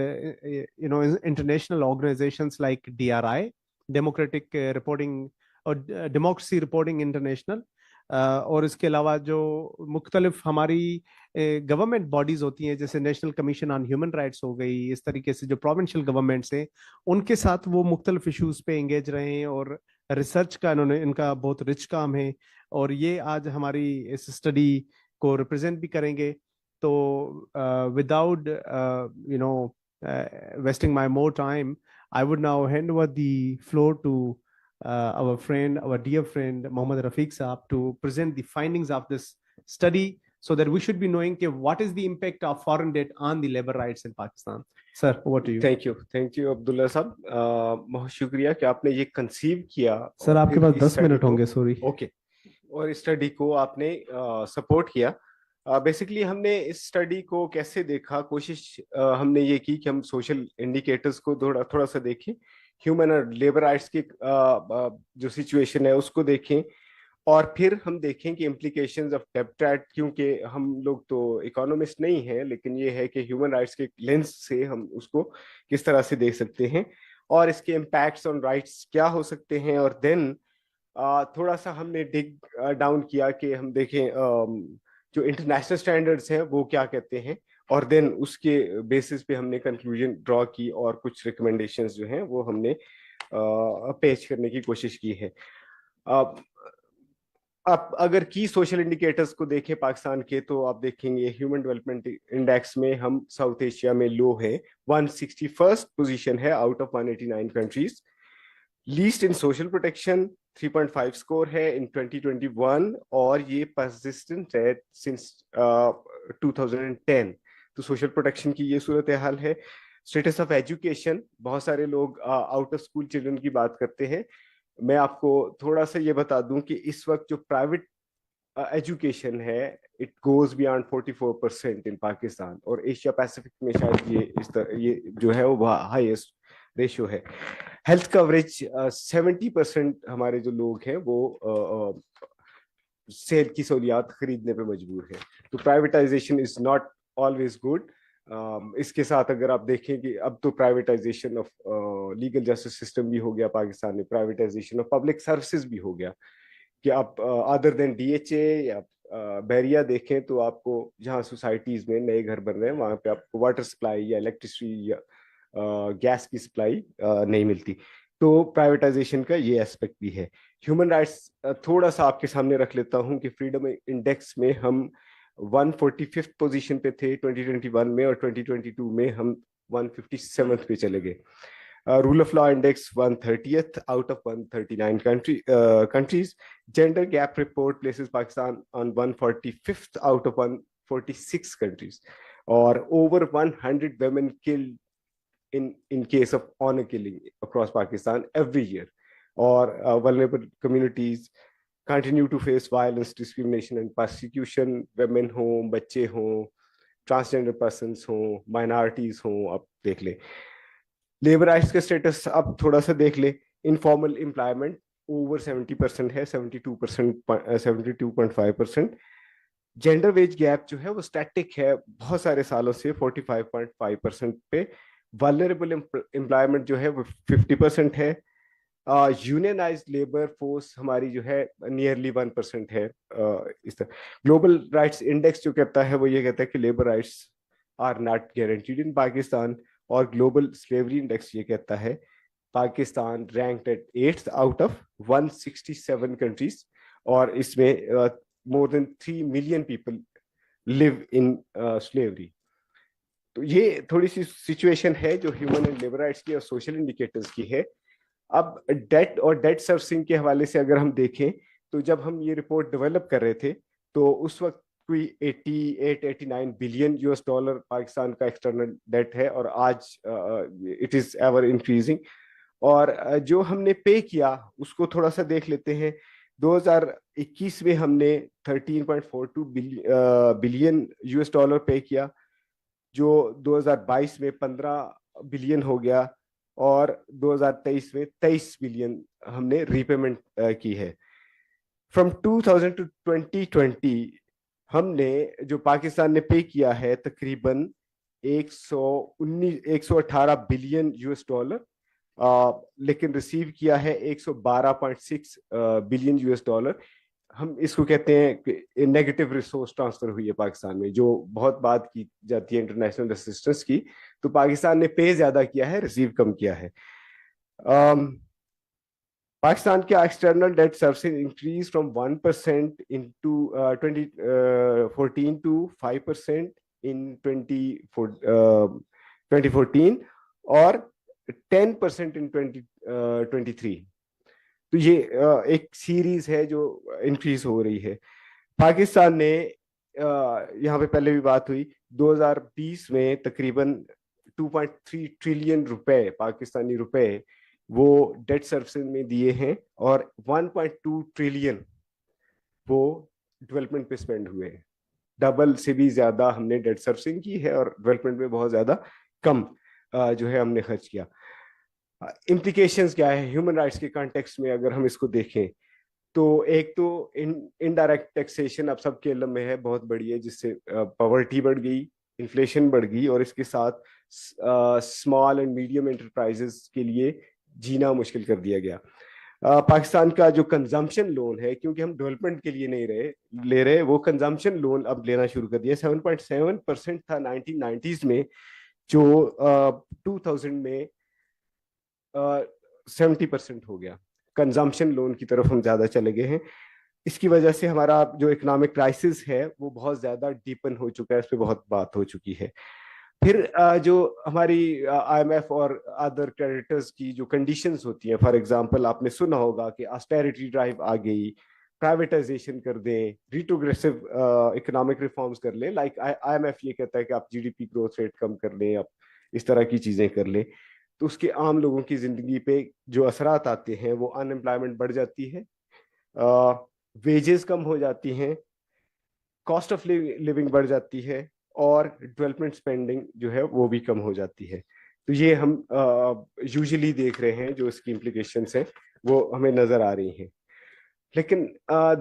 international organizations like DRI, Democratic Reporting or Democracy Reporting International, और इसके अलावा जो मुख्तलिफ हमारी government bodies होती हैं जैसे national commission on human rights हो गई, इस तरीके से जो प्रोविंशियल गवर्नमेंट्स हैं उनके साथ वो मुख्तलिफ इश्यूज पे एंगेज रहे हैं, और रिसर्च का इनका बहुत रिच काम है, और ये आज हमारी इस स्टडी को रिप्रेजेंट भी करेंगे। तो without wasting my more time, I would now hand over the floor to our dear friend Mohammad Rafiq Saab to present the findings of this study, so that we should be knowing what is the impact of foreign debt on the labor rights in Pakistan. Sir, over to you. Thank you Abdullah साहब, बहुत शुक्रिया कि आपने ये conceive किया। Sir आपके पास 10 minute होंगे, sorry. Okay, और इस स्टडी को आपने सपोर्ट किया। बेसिकली हमने इस स्टडी को कैसे देखा, कोशिश हमने ये की कि हम सोशल इंडिकेटर्स को थोड़ा सा देखें, ह्यूमन और लेबर राइट्स की जो सिचुएशन है उसको देखें, और फिर हम देखें कि इम्प्लीकेशंस ऑफ डेब्ट एक्ट, क्योंकि हम लोग तो इकोनॉमिस्ट नहीं हैं, लेकिन ये है कि ह्यूमन राइट्स के लेंस से हम उसको किस तरह से देख सकते हैं और इसके इम्पैक्ट्स ऑन राइट्स क्या हो सकते हैं। और देन थोड़ा सा हमने डिग डाउन किया कि हम देखें जो इंटरनेशनल स्टैंडर्ड्स हैं वो क्या कहते हैं, और देन उसके बेसिस पे हमने कंक्लूजन ड्रॉ की और कुछ रिकमेंडेशंस जो हैं वो हमने पेश करने की कोशिश की है। آپ اگر کی سوشل انڈیکیٹرز کو دیکھیں پاکستان کے تو آپ دیکھیں گے ہیومن ڈیولپمنٹ انڈیکس میں ہم ساؤتھ ایشیا میں لو ہیں, 161st پوزیشن ہے out of 189 countries. List in social protection 3.5 score ہے ان 2021 اور یہ پرسسٹنٹ ہے سنس 2010. تو سوشل پروٹیکشن کی یہ صورتحال ہے. اسٹیٹس آف ایجوکیشن, بہت سارے لوگ آؤٹ آف اسکول چلڈرن کی بات کرتے ہیں. میں آپ کو تھوڑا سا یہ بتا دوں کہ اس وقت جو پرائیویٹ ایجوکیشن ہے اٹ گوز بیانڈ 44% ان پاکستان, اور ایشیا پیسفک میں شاید یہ جو ہے وہ ہائیسٹ ریشو ہے. ہیلتھ کوریج 70% ہمارے جو لوگ ہیں وہ صحت کی سہولیات خریدنے پہ مجبور ہیں. تو privatisation is not always good. اس کے ساتھ اگر آپ دیکھیں کہ اب تو privatisation of legal justice system بھی ہو گیا پاکستان میں, پرائیویٹائزیشن آف پبلک سروسز بھی ہو گیا کہ آپ other than D H A یا بیریا دیکھیں تو آپ کو جہاں سوسائٹیز میں نئے گھر بن رہے ہیں وہاں پہ آپ کو واٹر سپلائی یا الیکٹرسٹی یا گیس کی سپلائی نہیں ملتی. تو پرائیویٹائزیشن کا یہ اسپیکٹ بھی ہے. ہیومن رائٹس تھوڑا سا آپ کے سامنے رکھ لیتا ہوں کہ فریڈم انڈیکس میں ہم 145th پوزیشن پہ تھے 2021 میں, اور 2022 میں ہم 157th پہ چلے گئے. Rule of law index 130th out of 139 countries. Gender gap report places Pakistan on 145th out of 146 countries. اور over 100 women killed in case of honor killing across Pakistan every year. Or vulnerable communities continue to face violence, discrimination and persecution. Women ہوں, بچے ہوں, transgender persons ہوں, minorities ہوں. اب دیکھ لیں labour rights کا اسٹیٹس, اب تھوڑا سا دیکھ لیں. انفارمل امپلائمنٹ اوور 70% ہے, 72.5%. جینڈر ویج گیپ جو ہے وہ اسٹیٹک ہے بہت سارے سالوں سے 45.5% پہ. ولنریبل امپلائمنٹ جو ہے وہ 50% ہے. یونینائزڈ لیبر فورس ہماری جو ہے نیئرلی 1% ہے. اس طرح گلوبل رائٹس انڈیکس جو کہتا ہے وہ یہ کہتا ہے کہ labour rights are not guaranteed in Pakistan, اور گلوبل سلیوری انڈیکس یہ کہتا ہے Pakistan ranked at 8th out of 167 countries, اور اس میں more than 3 million people live in slavery. تو یہ تھوڑی سی سچویشن ہے جو ہیومن اینڈ لیبر رائٹس کی اور سوشل انڈیکیٹرز کی ہے. اب ڈیٹ اور ڈیٹ سروسنگ کے حوالے سے اگر ہم دیکھیں تو جب ہم یہ رپورٹ ڈیولپ کر رہے تھے تو اس وقت کوئی 88-89 بلین $US پاکستان کا ایکسٹرنل ڈیٹ ہے, اور آج اٹ از ایور انکریزنگ. اور جو ہم نے پے کیا اس کو تھوڑا سا دیکھ لیتے ہیں. 2021 میں ہم نے 13.42 بلین $US پے کیا, جو 2022 میں 15 بلین ہو گیا, اور 2023 میں 23 بلین ہم نے ری پیمنٹ کی ہے. فرام 2000 to 2020 ہم نے جو پاکستان نے پے کیا ہے تقریباً 118 بلین $US, لیکن ریسیو کیا ہے 112.6 بلین $US. ہم اس کو کہتے ہیں کہ نیگیٹو ریسورس ٹرانسفر ہوئی ہے پاکستان میں, جو بہت بات کی جاتی ہے انٹرنیشنل اسسٹنس کی. تو پاکستان نے پے زیادہ کیا ہے, ریسیو کم کیا ہے. پاکستان کا external debt servicing increase from 1% in 2014 to 5% in 2014 اور 10% in 2023. تو یہ ایک سیریز ہے جو انکریز ہو رہی ہے. پاکستان نے یہاں پہ پہلے بھی بات ہوئی 2020 میں تقریباً 2.3 ٹریلین روپے پاکستانی روپے وہ ڈیٹ سروسنگ میں دیے ہیں, اور 1.2 ٹریلین وہ ڈیولپمنٹ پہ اسپینڈ ہوئے ہیں. ڈبل سے بھی زیادہ ہم نے ڈیٹ سروسنگ کی ہے, اور ڈیولپمنٹ میں بہت زیادہ کم جو ہے ہم نے خرچ کیا. امپلیکیشنز کیا ہے ہیومن رائٹس کے کانٹیکسٹ میں اگر ہم اس کو دیکھیں تو ایک تو انڈائریکٹ ٹیکسیشن اب سب کے علم میں ہے بہت بڑی ہے, جس سے پاورٹی بڑھ گئی, انفلیشن بڑھ گئی, اور اس کے ساتھ اسمال اینڈ میڈیم انٹرپرائزز کے لیے جینا مشکل کر دیا گیا. پاکستان کا جو کنزمپشن لون ہے, کیونکہ ہم ڈیولپمنٹ کے لیے نہیں لے رہے, وہ کنزمپشن لون اب لینا شروع کر دیا. 7.7% تھا 1990s میں, جو 2000 میں 70% ہو گیا. کنزمپشن لون کی طرف ہم زیادہ چلے گئے ہیں. इसकी वजह से हमारा जो इकोनॉमिक क्राइसिस है वो बहुत ज़्यादा डीपन हो चुका है, इस पर बहुत बात हो चुकी है। फिर जो हमारी IMF और अदर क्रेडिटर्स की जो कंडीशंस होती हैं, फॉर एग्जांपल आपने सुना होगा कि ऑस्टेरिटी ड्राइव आ गई, प्राइवेटाइजेशन कर दें, रिट्रोग्रेसिव इकोनॉमिक रिफॉर्म्स कर लें, लाइक IMF ये कहता है कि आप GDP ग्रोथ रेट कम कर लें, आप इस तरह की चीज़ें कर लें, तो उसके आम लोगों की ज़िंदगी पे जो असरात आते हैं वो अनएम्प्लॉयमेंट बढ़ जाती है, वेजेस कम हो जाती हैं, कॉस्ट ऑफ लिविंग बढ़ जाती है, और डेवलपमेंट स्पेंडिंग जो है वो भी कम हो जाती है। तो ये हम यूजुअली देख रहे हैं, जो इसकी इम्प्लीकेशंस हैं वो हमें नजर आ रही हैं। लेकिन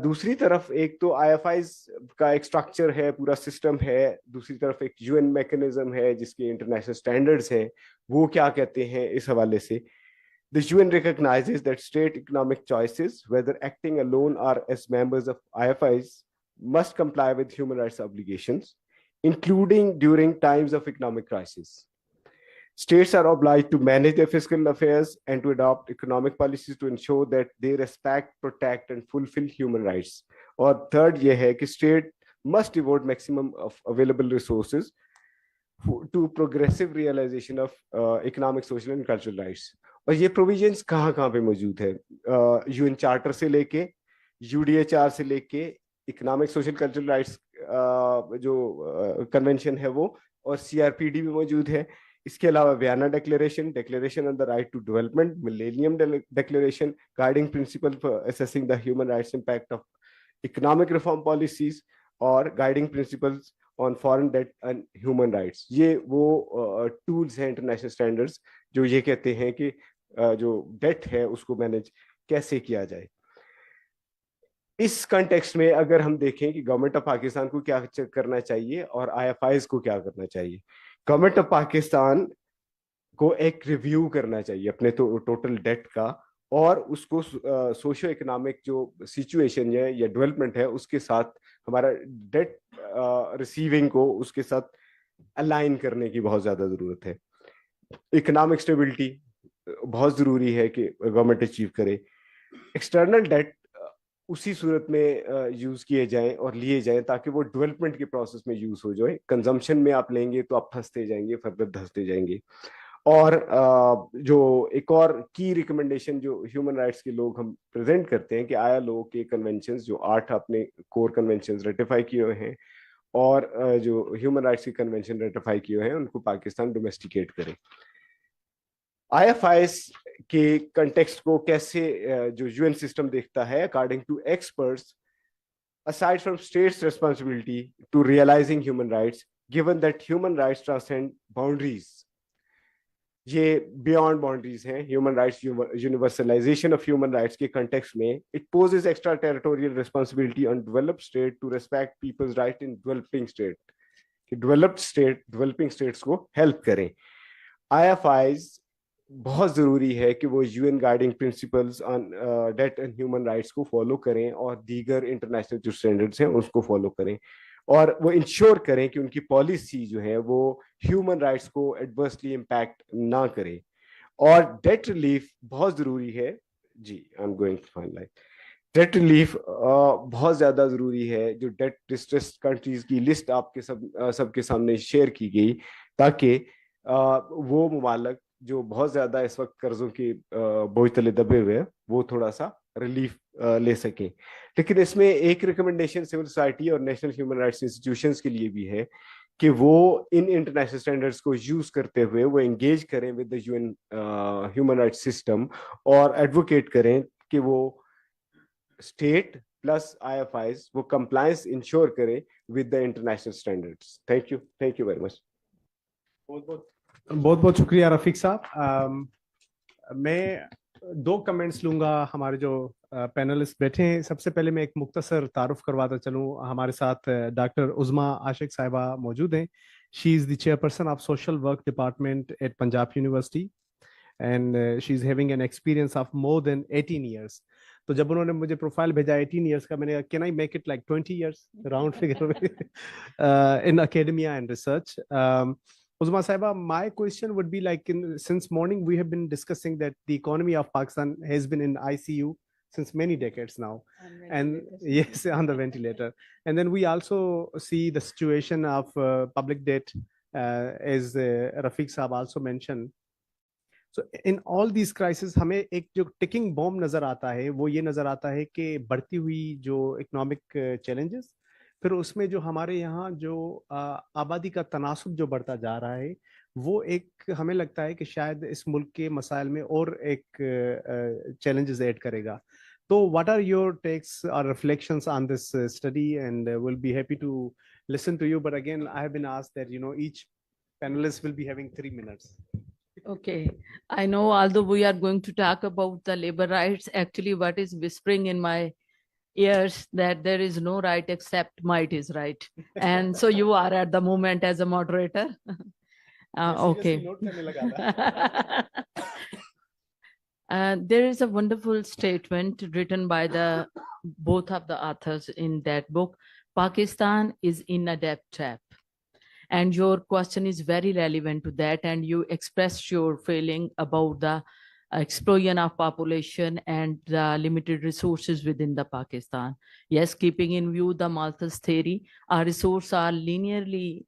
दूसरी तरफ एक तो IFIs का एक स्ट्रक्चर है, पूरा सिस्टम है, दूसरी तरफ एक UN मैकेनिज्म है जिसके इंटरनेशनल स्टैंडर्ड्स हैं, वो क्या कहते हैं इस हवाले से। The UN recognizes that state economic choices, whether acting alone or as members of IFIs, must comply with human rights obligations, including during times of economic crisis. States are obliged to manage their fiscal affairs and to adopt economic policies to ensure that they respect, protect, and fulfill human rights. और third ये है कि state must devote maximum of available resources to progressive realization of economic, social, and cultural rights. और ये provisions कहाँ पे मौजूद है, UN चार्टर से लेके, UDHR से लेके, इकोनॉमिक सोशल कल्चरल राइट्स जो कन्वेंशन है वो, और CRPD भी मौजूद है। इसके अलावा Vienna declaration on the right to development, millennium declaration, guiding principle for assessing the human rights impact of economic reform policies, और guiding principles on foreign debt and human rights. ये वो टूल्स हैं, international standards, जो ये कहते हैं कि जो डेट है उसको मैनेज कैसे किया जाए। इस कंटेक्स्ट में अगर हम देखें कि गवर्नमेंट ऑफ पाकिस्तान को क्या करना चाहिए और IFIs को क्या करना चाहिए, गवर्नमेंट ऑफ पाकिस्तान को एक रिव्यू करना चाहिए अपने टोटल डेट का, और उसको सोशो इकोनॉमिक जो सिचुएशन है या डेवलपमेंट है उसके साथ, हमारा डेट रिसीविंग को उसके साथ अलाइन करने की बहुत ज्यादा जरूरत है। इकोनॉमिक स्टेबिलिटी बहुत जरूरी है कि गवर्नमेंट अचीव करे। एक्सटर्नल डेट उसी सूरत में यूज किए जाएं और लिए जाएं ताकि वो डेवलपमेंट के प्रोसेस में यूज हो जाए। कंजम्पशन में आप लेंगे तो आप फंसते जाएंगे, फर्दर धंसते जाएंगे। और जो एक और की रिकमेंडेशन जो ह्यूमन राइट्स के लोग हम प्रेजेंट करते हैं कि ILO के कन्वेंशंस, जो 8 अपने कोर कन्वेंशंस रेटिफाई किए हुए हैं और जो ह्यूमन राइट्स के कन्वेंशन रेटिफाई किए हुए हैं, उनको पाकिस्तान डोमेस्टिकेट करे। IFIs के कंटेक्स्ट को कैसे जो UN सिस्टम देखता है, according to experts, aside from states' responsibility to realizing human rights, given that human rights transcend boundaries, ये beyond boundaries हैं, human rights universalization of human rights के context में, it poses extraterritorial responsibility on developed state to respect people's right in developing state, कि developed state developing states को help करें। IFIs बहुत जरूरी है कि वो UN guiding principles on debt and human rights को फॉलो करें और दीगर इंटरनेशनल जो स्टैंडर्ड्स हैं उसको फॉलो करें, और वो इंश्योर करें कि उनकी पॉलिसी जो है वो ह्यूमन राइट्स को एडवर्सली इम्पैक्ट ना करे। और डेट रिलीफ बहुत जरूरी है जी। I am going to finalise. Debt relief बहुत ज्यादा जरूरी है। जो डेट डिस्ट्रेस्ड कंट्रीज की लिस्ट आपके सबके सामने शेयर की गई, ताकि वो मुमालिक जो बहुत ज्यादा इस वक्त कर्जों के बोझ तले दबे हुए हैं वो थोड़ा सा रिलीफ ले सकें। लेकिन इसमें एक रिकमेंडेशन सिविल सोसाइटी और नेशनल ह्यूमन राइट्स इंस्टीट्यूशंस के लिए भी है कि वो इन इंटरनेशनल स्टैंडर्ड्स को यूज करते हुए वो एंगेज करें with the UN human rights system और एडवोकेट करें कि वो स्टेट प्लस IFIs वो कंप्लायंस इंश्योर करें with the international standards. Thank you very much. बहुत बहुत शुक्रिया रफीक साहब। मैं 2 कमेंट्स लूंगा। हमारे जो पैनलिस्ट बैठे हैं, सबसे पहले मैं एक मुख्तसर तारुफ करवाता चलूं। हमारे साथ डॉक्टर उज़मा आशिक साहिबा मौजूद हैं। She is the chairperson of social work department at Punjab university and she is having an experience of more than 18 years. तो जब उन्होंने मुझे प्रोफाइल भेजा 18 ईयर्स का, मैंने कहा can I make it like 20 years round figure in academia and research. Uzma Saiba, my question would be like, since morning we have been discussing that the economy of Pakistan has been in ICU since many decades now. And yes, on the ventilator. And then we also see the situation of public debt, as Rafiq Saab also mentioned. So in all these crises हमें एक जो ticking bomb नजर आता है वो ये नजर आता है कि बढ़ती हुई जो economic challenges, फिर उसमें जो हमारे यहाँ जो आबादी का तनासुब जो बढ़ता जा रहा है, वो एक हमें लगता है कि शायद इस मुल्क के मसाइल में और एक challenges ऐड करेगा. So what are your takes or reflections on this study? And we'll be happy to listen to you. But again, I have been asked that, each panelist will be having 3 minutes. Okay, I know although we are going to talk about the labor rights, actually what is whispering in my ears that there is no right except might is right. And so you are at the moment as a moderator. Okay. There is a wonderful statement written by both of the authors in that book. Pakistan is in a debt trap. And your question is very relevant to that. And you expressed your feeling about the explosion of population and the limited resources within the Pakistan. Yes, keeping in view the Malthus theory, our resources are linearly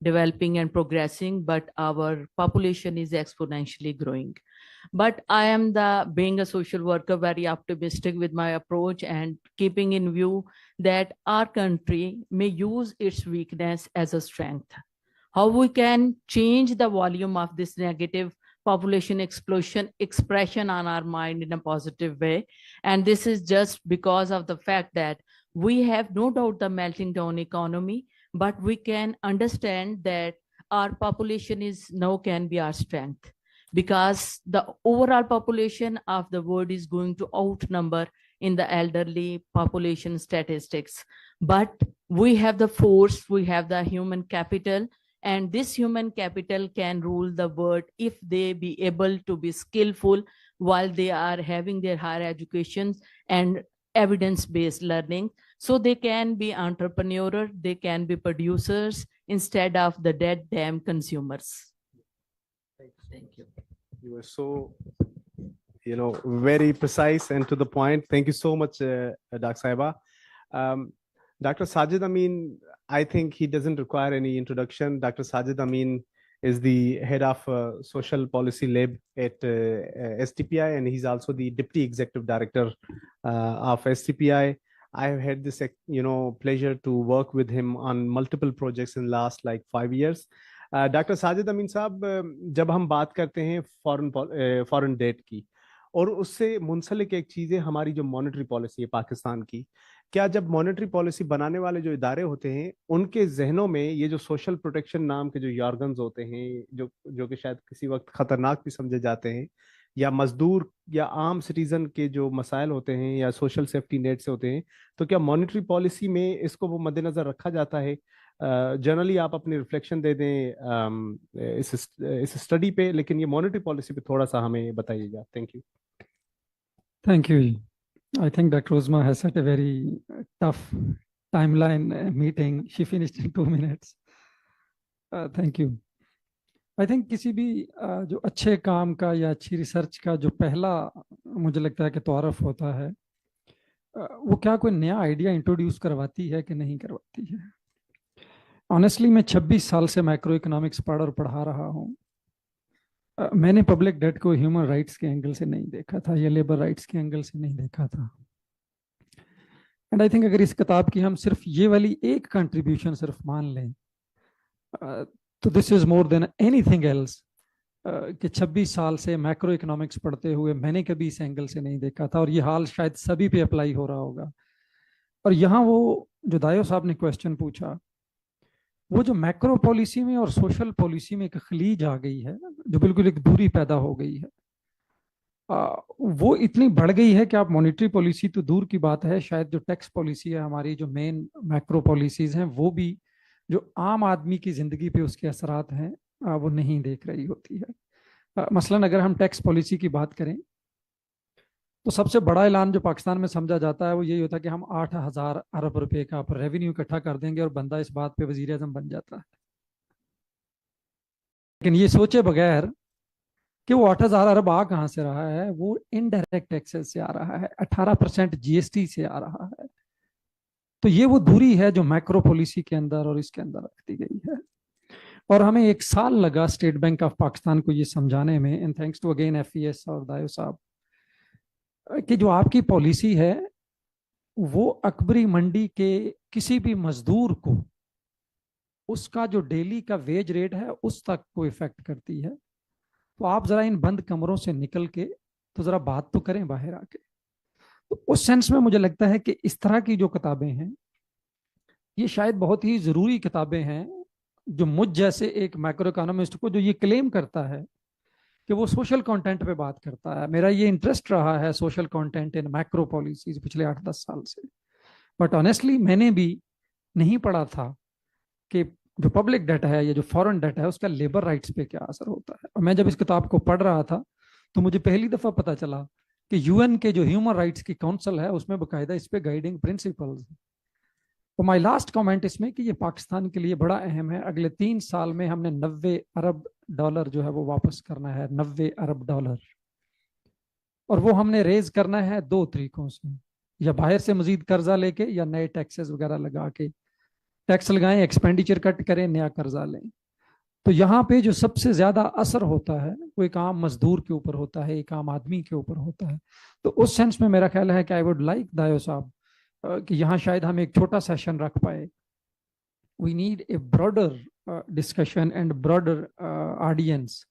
developing and progressing, but our population is exponentially growing. But I am being a social worker, very optimistic with my approach and keeping in view that our country may use its weakness as a strength. How we can change the volume of this negative population explosion expression on our mind in a positive way. And this is just because of the fact that we have no doubt the melting down economy, but we can understand that our population can be our strength, because the overall population of the world is going to outnumber in the elderly population statistics. But we have the force, we have the human capital, and this human capital can rule the world if they be able to be skillful while they are having their higher educations and evidence-based learning. So they can be entrepreneurial, they can be producers instead of the dead damn consumers. Thank you. You were so, very precise and to the point. Thank you so much, Dr. Saiba. Dr. Sajid Amin, I think he doesn't require any introduction. Dr. Sajid Amin is the head of social policy lab at STPI, and he's also the deputy executive director of STPI. I have had this, pleasure to work with him on multiple projects in last 5 years. Doctor Sajid Amin साहब, जब हम बात करते हैं foreign date की और उससे मुंसलिक एक चीज़ है हमारी जो मॉनेटरी पॉलिसी है पाकिस्तान की, क्या जब मॉनेटरी पॉलिसी बनाने वाले जो इदारे होते हैं उनके जहनों में ये जो सोशल प्रोटेक्शन नाम के जो यार्गन्स होते हैं जो कि शायद किसी वक्त खतरनाक भी समझे जाते हैं, या मजदूर या आम सिटीजन के जो मसाइल होते हैं या सोशल सेफ्टी नेट से होते हैं, तो क्या मॉनेटरी पॉलिसी में इसको वो मद्देनजर रखा जाता है? जनरली आप अपनी रिफ्लेक्शन दे दें इस स्टडी पे, लेकिन ये मॉनेटरी पॉलिसी पे थोड़ा सा हमें बताइएगा. Thank you. I think Dr. Uzma has set a very tough timeline meeting. She finished in 2 minutes. Thank you. I think किसी भी जो अच्छे काम का या अच्छी रिसर्च का जो पहला मुझे लगता है कि तौरफ होता है, वो क्या कोई नया आइडिया इंट्रोड्यूस करवाती है कि नहीं करवाती है. ऑनेस्टली मैं 26 साल से माइक्रो इकोनॉमिक्स पढ़ और पढ़ा रहा हूँ. मैंने पब्लिक डेट को ह्यूमन राइट्स के एंगल से नहीं देखा था या लेबर राइट्स के एंगल से नहीं देखा था. एंड आई थिंक अगर इस किताब की हम सिर्फ ये वाली एक कंट्रीब्यूशन सिर्फ मान लें तो this is more than anything else कि 26 साल से मैक्रो इकोनॉमिक्स पढ़ते हुए मैंने कभी इस एंगल से नहीं देखा था, और ये हाल शायद सभी पे अप्लाई हो रहा होगा. और यहाँ वो जो दायो साहब ने क्वेश्चन पूछा, वो जो मैक्रो पॉलिसी में और सोशल पॉलिसी में एक खलीज आ गई है, जो बिल्कुल एक दूरी पैदा हो गई है, वो इतनी बढ़ गई है कि आप मॉनेटरी पॉलिसी तो दूर की बात है, शायद जो टैक्स पॉलिसी है हमारी, जो मेन मैक्रो पॉलिसीज हैं, वो भी जो आम आदमी की जिंदगी पे उसके असरात हैं वो नहीं देख रही होती है. मसलन अगर हम टैक्स पॉलिसी की बात करें तो सबसे बड़ा ऐलान जो पाकिस्तान में समझा जाता है वो यही होता है कि हम 8,000 अरब रुपए का रेवेन्यू इकट्ठा कर देंगे और बंदा इस बात पे वजीर आज़म बन जाता है. लेकिन ये सोचे बगैर کہ وہ 8,000 ارب آ کہاں سے رہا ہے, وہ انڈائریکٹ ٹیکسز سے آ رہا ہے, 18% GST سے آ رہا ہے. تو یہ وہ دوری ہے جو میکرو پالیسی کے اندر اور اس کے اندر رکھ دی گئی ہے. اور ہمیں 1 سال لگا اسٹیٹ بینک آف پاکستان کو یہ سمجھانے میں, and thanks to again FES اور دایو صاحب, کہ جو آپ کی پالیسی ہے وہ اکبری منڈی کے کسی بھی مزدور کو اس کا جو ڈیلی کا ویج ریٹ ہے اس تک کو افیکٹ کرتی ہے. تو آپ ذرا ان بند کمروں سے نکل کے تو ذرا بات تو کریں باہر آ کے. تو اس سینس میں مجھے لگتا ہے کہ اس طرح کی جو کتابیں ہیں یہ شاید بہت ہی ضروری کتابیں ہیں, جو مجھ جیسے ایک مائکرو اکانومسٹ کو جو یہ کلیم کرتا ہے کہ وہ سوشل کانٹینٹ پہ بات کرتا ہے. میرا یہ انٹرسٹ رہا ہے سوشل کانٹینٹ ان مائکرو پالیسیز پچھلے 8-10 سال سے, بٹ آنیسٹلی میں نے بھی نہیں پڑھا تھا کہ جو پبلک ڈیٹا ہے یا جو فورن ڈیٹا ہے اس کا لیبر رائٹس پہ کیا اثر ہوتا ہے. اور میں جب اس کتاب کو پڑھ رہا تھا تو مجھے پہلی دفعہ پتہ چلا کہ UN کے جو ہیومن رائٹس کی کونسل ہے اس میں باقاعدہ اس پہ گائیڈنگ پرنسپلز ہیں. تو مائی لاسٹ کامنٹ اس میں کہ یہ پاکستان کے لیے بڑا اہم ہے. اگلے 3 سال میں ہم نے $90 ارب جو ہے وہ واپس کرنا ہے, $90 ارب. اور وہ ہم نے ریز کرنا ہے 2 طریقوں سے, یا باہر سے مزید قرضہ لے کے یا نئے ٹیکسز وغیرہ لگا کے. ٹیکس لگائیں, ایکسپینڈیچر کٹ کریں, نیا قرضہ لیں. تو یہاں پہ جو سب سے زیادہ اثر ہوتا ہے وہ ایک عام مزدور کے اوپر ہوتا ہے, ایک عام آدمی کے اوپر ہوتا ہے. تو اس سینس میں میرا خیال ہے کہ آئی ووڈ لائک دایو صاحب کہ یہاں شاید ہم ایک چھوٹا سیشن رکھ پائے. We need a broader discussion and broader audience,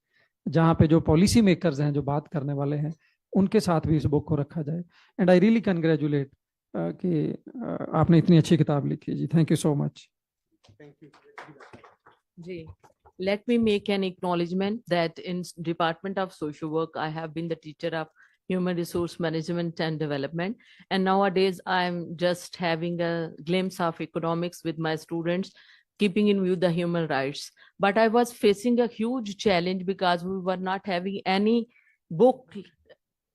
جہاں پہ جو پالیسی میکرز ہیں, جو بات کرنے والے ہیں, ان کے ساتھ بھی اس بک کو رکھا جائے. اینڈ آئی ریئلی کنگریچولیٹ کہ آپ نے اتنی اچھی کتاب لکھی ہے. جی تھینک یو سو مچ. جی, let me make an acknowledgement that in Department of Social Work, I have been the teacher of Human Resource Management and Development. And nowadays, I'm just having a glimpse of economics with my students, keeping in view the human rights. But I was facing a huge challenge because we were not having any book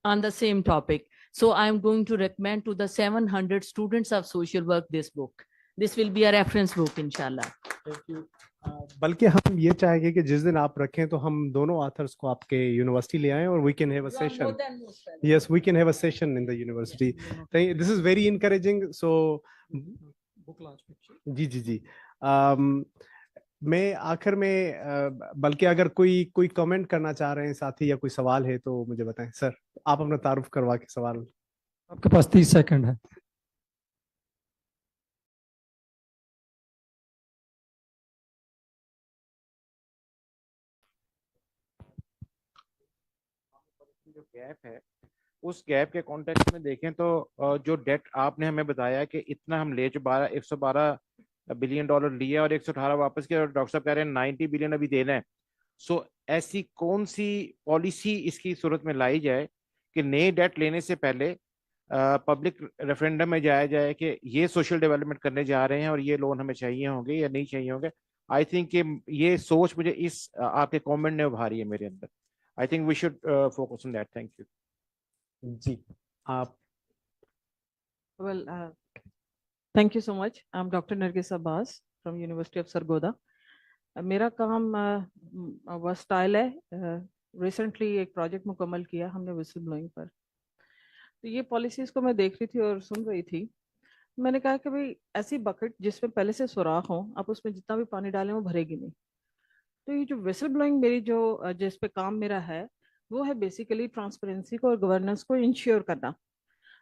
on the same topic. So I'm going to recommend to the 700 students of social work this book. This will be a reference book, inshallah. Thank you. بلکہ ہم یہ چاہیں گے کہ جس دن آپ رکھیں تو ہم دونوں آتھرس کو آپ کے یونیورسٹی لے آئیں اور we can have a session. Yes, we can have a session in the university. This is very encouraging. So جی میں آخر میں بلکہ اگر کوئی کمنٹ کرنا چاہ رہے ہیں ساتھی یا کوئی سوال ہے تو مجھے بتائیں. سر آپ اپنا تعارف کروا کے سوال. آپ کے پاس 30 سیکنڈ ہے. جو گیپ ہے اس گیپ کے کانٹیکسٹ میں دیکھیں تو جو ڈیٹ آپ نے ہمیں بتایا کہ اتنا ہم لے $112 بلین لیے اور 118 واپس کیا, اور ڈاکٹر صاحب کہہ رہے ہیں 90 بلین ابھی دینا ہے. سو ایسی کون سی پالیسی اس کی صورت میں لائی جائے کہ نئے ڈیٹ لینے سے پہلے پبلک ریفرینڈم میں جایا جائے کہ یہ سوشل ڈیولپمنٹ کرنے جا رہے ہیں اور یہ لون ہمیں چاہیے ہوں گے یا نہیں چاہیے ہوں گے. آئی تھنک کہ یہ سوچ مجھے اس آپ کے کامنٹ نے ابھاری ہے میرے اندر. I think we should focus on that. Thank you. جی آپ. Well, thank you so much. I'm Dr. Nargis Abbas from University of Sargodha. میرا کام وسٹائل ہے. ریسنٹلی ایک پروجیکٹ مکمل کیا ہم نے وسل بلوئنگ پر. تو یہ پالیسیز کو میں دیکھ رہی تھی اور سن رہی تھی. میں نے کہا کہ بھائی ایسی بکٹ جس میں پہلے سے سوراخ ہوں, آپ اس میں جتنا بھی پانی ڈالیں وہ بھرے گی نہیں. تو یہ جو وسل بلوئنگ میری جس پہ کام میرا ہے وہ ہے بیسیکلی ٹرانسپیرنسی کو اور گورننس کو انشیور کرنا.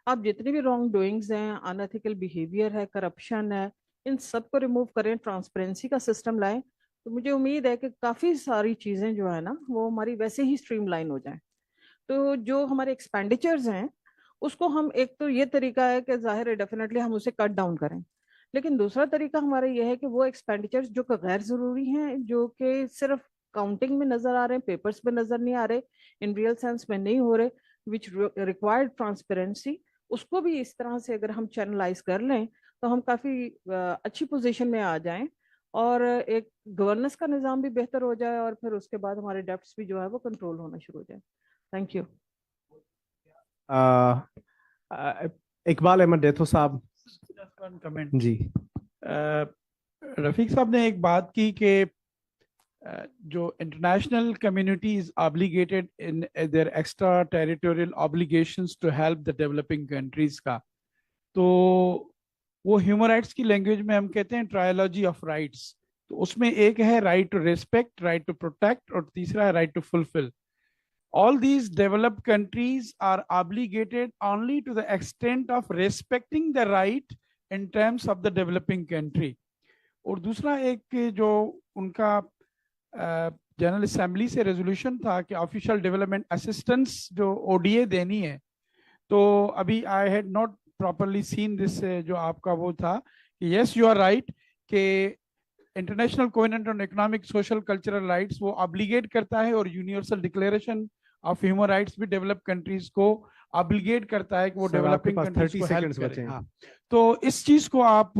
آپ جتنی بھی رانگ ڈوئنگز ہیں, ان ایتھیکل بیہیویئر ہے, کرپشن ہے, ان سب کو ریموو کریں, ٹرانسپیرنسی کا سسٹم لائیں. تو مجھے امید ہے کہ کافی ساری چیزیں جو ہے نا وہ ہماری ویسے ہی اسٹریم لائن ہو جائیں. تو جو ہمارے ایکسپینڈیچرز ہیں اس کو ہم, ایک تو یہ طریقہ ہے کہ ظاہر ہے ڈیفینیٹلی ہم اسے کٹ ڈاؤن کریں, لیکن دوسرا طریقہ ہمارا یہ ہے کہ وہ ایکسپینڈیچرز جو کہ غیر ضروری ہیں, جو کہ صرف کاؤنٹنگ میں نظر آ رہے ہیں, پیپرز میں نظر نہیں آ رہے, ان ریئل سینس میں نہیں ہو رہے, وچ ریکوائرڈ ٹرانسپیرنسی, اس کو بھی اس طرح سے اگر ہم چینلائز کر لیں تو ہم کافی اچھی پوزیشن میں آ جائیں اور ایک گورننس کا نظام بھی بہتر ہو جائے اور پھر اس کے بعد ہمارے ڈیپٹس بھی جو ہے وہ کنٹرول ہونا شروع ہو جائے. Thank you. اقبال احمد ڈیتھو صاحب. جی رفیق صاحب نے ایک بات کی کہ जो international community is obligated in their extraterritorial obligations to help the developing countries का, तो वो ह्यूमन राइट्स की लैंग्वेज में हम कहते हैं ट्रायोलॉजी ऑफ राइट्स. तो उसमें एक है right to respect, right to protect, और तीसरा है right to fulfil. All these developed countries are obligated only to the extent of respecting the right in terms of the developing country. और दूसरा एक जो उनका जनरल असेंबली से resolution था कि ऑफिशियल डेवलपमेंट असिस्टेंस जो ओडीए देनी है, तो अभी I had not properly seen this, जो आपका वो था कि यस यू आर राइट कि international covenant on economic social cultural rights वो ऑब्लिगेट करता है, और universal declaration of human rights भी डेवलप कंट्रीज को ऑब्लिगेट करता है कि वो डेवलपिंग कंट्रीज को हेल्प करें. हाँ, तो इस चीज को आप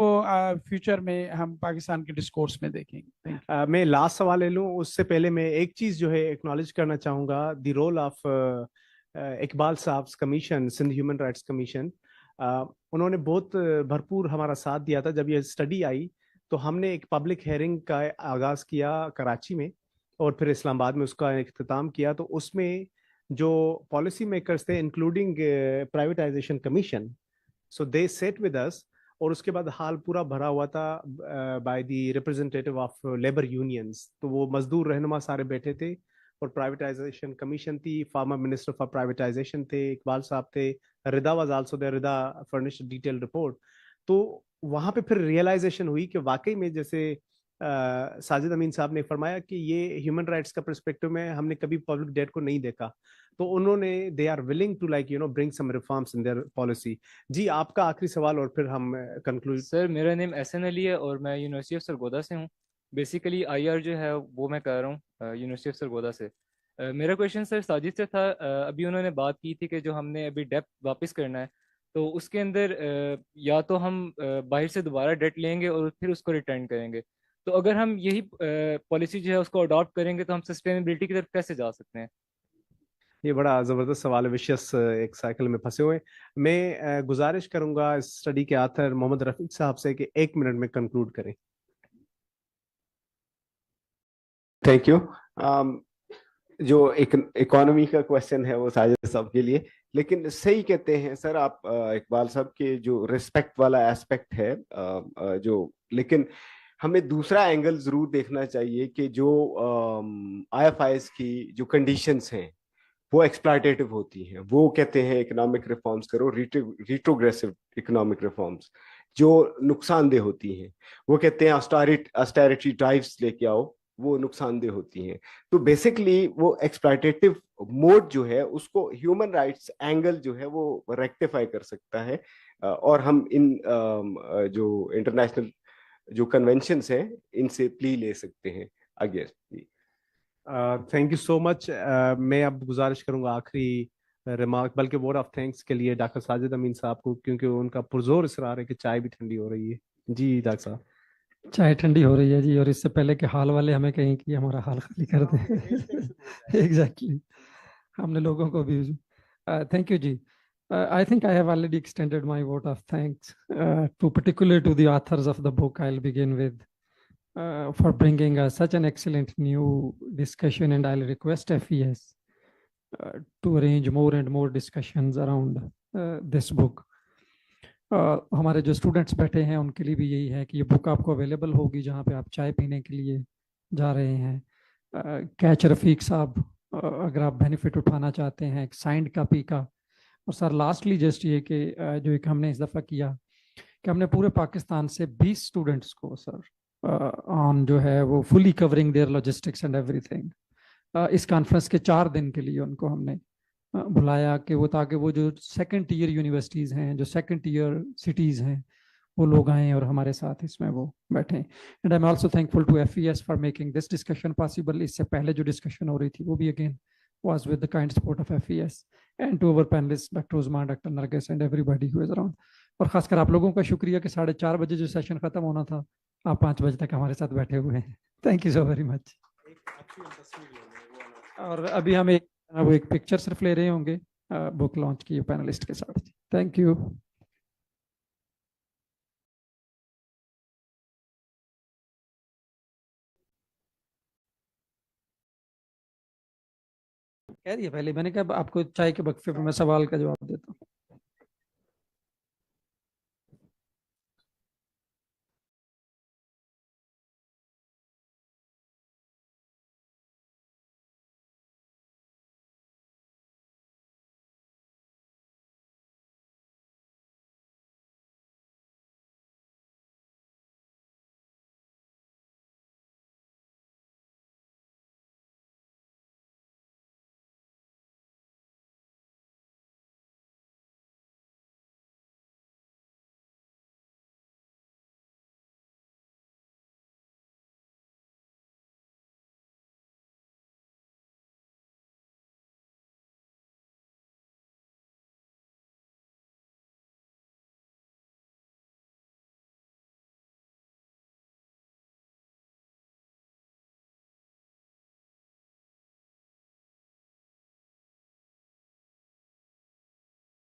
फ्यूचर में हम पाकिस्तान के डिस्कोर्स में देखेंगे. मैं लास्ट सवाल ले लूं, उससे पहले मैं एक चीज जो है एक्नॉलेज करना चाहूंगा, द रोल ऑफ इकबाल साहब commission, Sindh human rights commission. उन्होंने बहुत भरपूर हमारा साथ दिया था. जब ये स्टडी आई तो हमने एक पब्लिक हेयरिंग का आगाज किया कराची में, और फिर इस्लामाबाद में उसका इख्तिताम किया. तो उसमें जो पॉलिसी मेकर्स थे including privatisation commission, so they sat with us, और उसके बाद हाल पूरा भरा हुआ था by the representative of labour unions. तो वो मजदूर रहनुमा सारे बैठे थे, और प्राइवेटाइजेशन कमीशन थी, फॉर्मर मिनिस्टर फॉर प्राइवेटाइजेशन थे, इकबाल साहब थे, Rida was also there, Rida furnished detail report. तो वहां पे फिर रियलाइजेशन हुई कि वाकई में जैसे साजिद अमीन साहब ने फरमाया कि ये ह्यूमन राइट्स का पर्सपेक्टिव में हमने कभी पब्लिक डेट को नहीं देखा. तो उन्होंने they are willing to like bring some reforms in their policy. जी, आपका आखिरी सवाल, और फिर हम कंक्लूड. सर, मेरा नेम एहसन अली है और मैं यूनिवर्सिटी ऑफ सरगोदा से हूँ. बेसिकली आईआर जो है वो मैं कर रहा हूँ यूनिवर्सिटी ऑफ सरगोदा से. मेरा क्वेश्चन सर साजिद से था. अभी उन्होंने बात की थी कि जो हमने अभी डेट वापस करना है, तो उसके अंदर या तो हम बाहर से दोबारा डेट लेंगे और फिर उसको रिटर्न करेंगे. तो अगर हम यही पॉलिसी जो है उसको अडॉप्ट करेंगे तो हम सस्टेनेबिलिटी की तरफ कैसे जा सकते हैं? ये बड़ा जबरदस्त सवाल है, विशेष एक साइकिल में फंसे हुए. मैं गुजारिश करूंगा इस स्टडी के आथर मोहम्मद रफीक साहब से कि 1 मिनट में कंक्लूड करें. Thank you. जो इकोनॉमी का क्वेश्चन है वो साजिद साहब के लिए, लेकिन सही कहते हैं सर आप इकबाल साहब के जो रिस्पेक्ट वाला एस्पेक्ट है, जो, लेकिन हमें दूसरा एंगल जरूर देखना चाहिए कि जो आईएफआईएस की जो कंडीशंस हैं वो एक्सप्लॉयटेटिव होती हैं. वो कहते हैं इकोनॉमिक रिफॉर्म्स करो, रिट्रोग्रेसिव इकोनॉमिक रिफॉर्म्स, जो नुकसानदेह होती हैं. वो कहते हैं ऑस्टेरिटी ड्राइव्स लेके आओ, वो नुकसानदेह होती हैं. तो बेसिकली वो एक्सप्लॉयटेटिव मोड जो है उसको ह्यूमन राइट्स एंगल जो है वो रेक्टिफाई कर सकता है, और हम इन जो इंटरनेशनल जो कन्वेंशंस हैं इनसे प्ली ले सकते हैं आगे. Thank you so much. मैं अब गुजारिश करूंगा आखिरी रिमार्क, बल्कि वोट ऑफ थैंक्स के लिए डॉक्टर साजिद अमीन साहब को, क्योंकि उनका पुरजोर इसरार है कि चाय भी ठंडी हो रही है. जी डॉक्टर साहब. चाय ठंडी हो रही है जी, और इससे पहले के हाल वाले हमें कहें कि हमारा हाल खाली कर दें. एग्जैक्टली, हमने लोगों को भी. Thank you ji. I think I have already extended my vote of thanks, to particularly to the authors of the book. I'll begin with for bringing such an excellent new discussion, and I'll request FES to arrange more and more discussions around this book. हमारे जो students बैठे हैं उनके लिए भी यही है कि ये बुक आपको अवेलेबल होगी जहाँ पे आप चाय पीने के लिए जा रहे हैं. कैच रफीक साहब, अगर आप बेनिफिट उठाना चाहते हैं एक साइंड कॉपी का. और सर लास्टली जस्ट ये कि जो एक हमने इस दफ़ा किया कि हमने पूरे पाकिस्तान से 20 स्टूडेंट्स को सर ऑन जो है वो fully covering there logistics and everything, इस कॉन्फ्रेंस के 4 दिन के लिए उनको हमने बुलाया कि वो, ताकि वो जो सेकंड टियर यूनिवर्सिटीज़ हैं, जो सेकंड टियर सिटीज़ हैं, वो लोग आएँ और हमारे साथ इसमें वो बैठें. And I am also thankful to FES for making this discussion possible. इससे पहले जो डिस्कशन हो रही थी वो भी again was with the kind support of FES, and to our panelists Dr. Usman, Dr. Nargis, and everybody who is around. और खासकर आप लोगों का शुक्रिया कि 4:30 बजे जो सेशन खत्म होना था आप 5 बजे तक हमारे साथ बैठे हुए हैं. Thank you so very much. और अभी हम एक पिक्चर सिर्फ ले रहे होंगे बुक लॉन्च की पैनलिस्ट के साथ. Thank you. कह दिया पहले, मैंने कहा आपको चाय के वक्फे पे मैं सवाल का जवाब देता हूँ.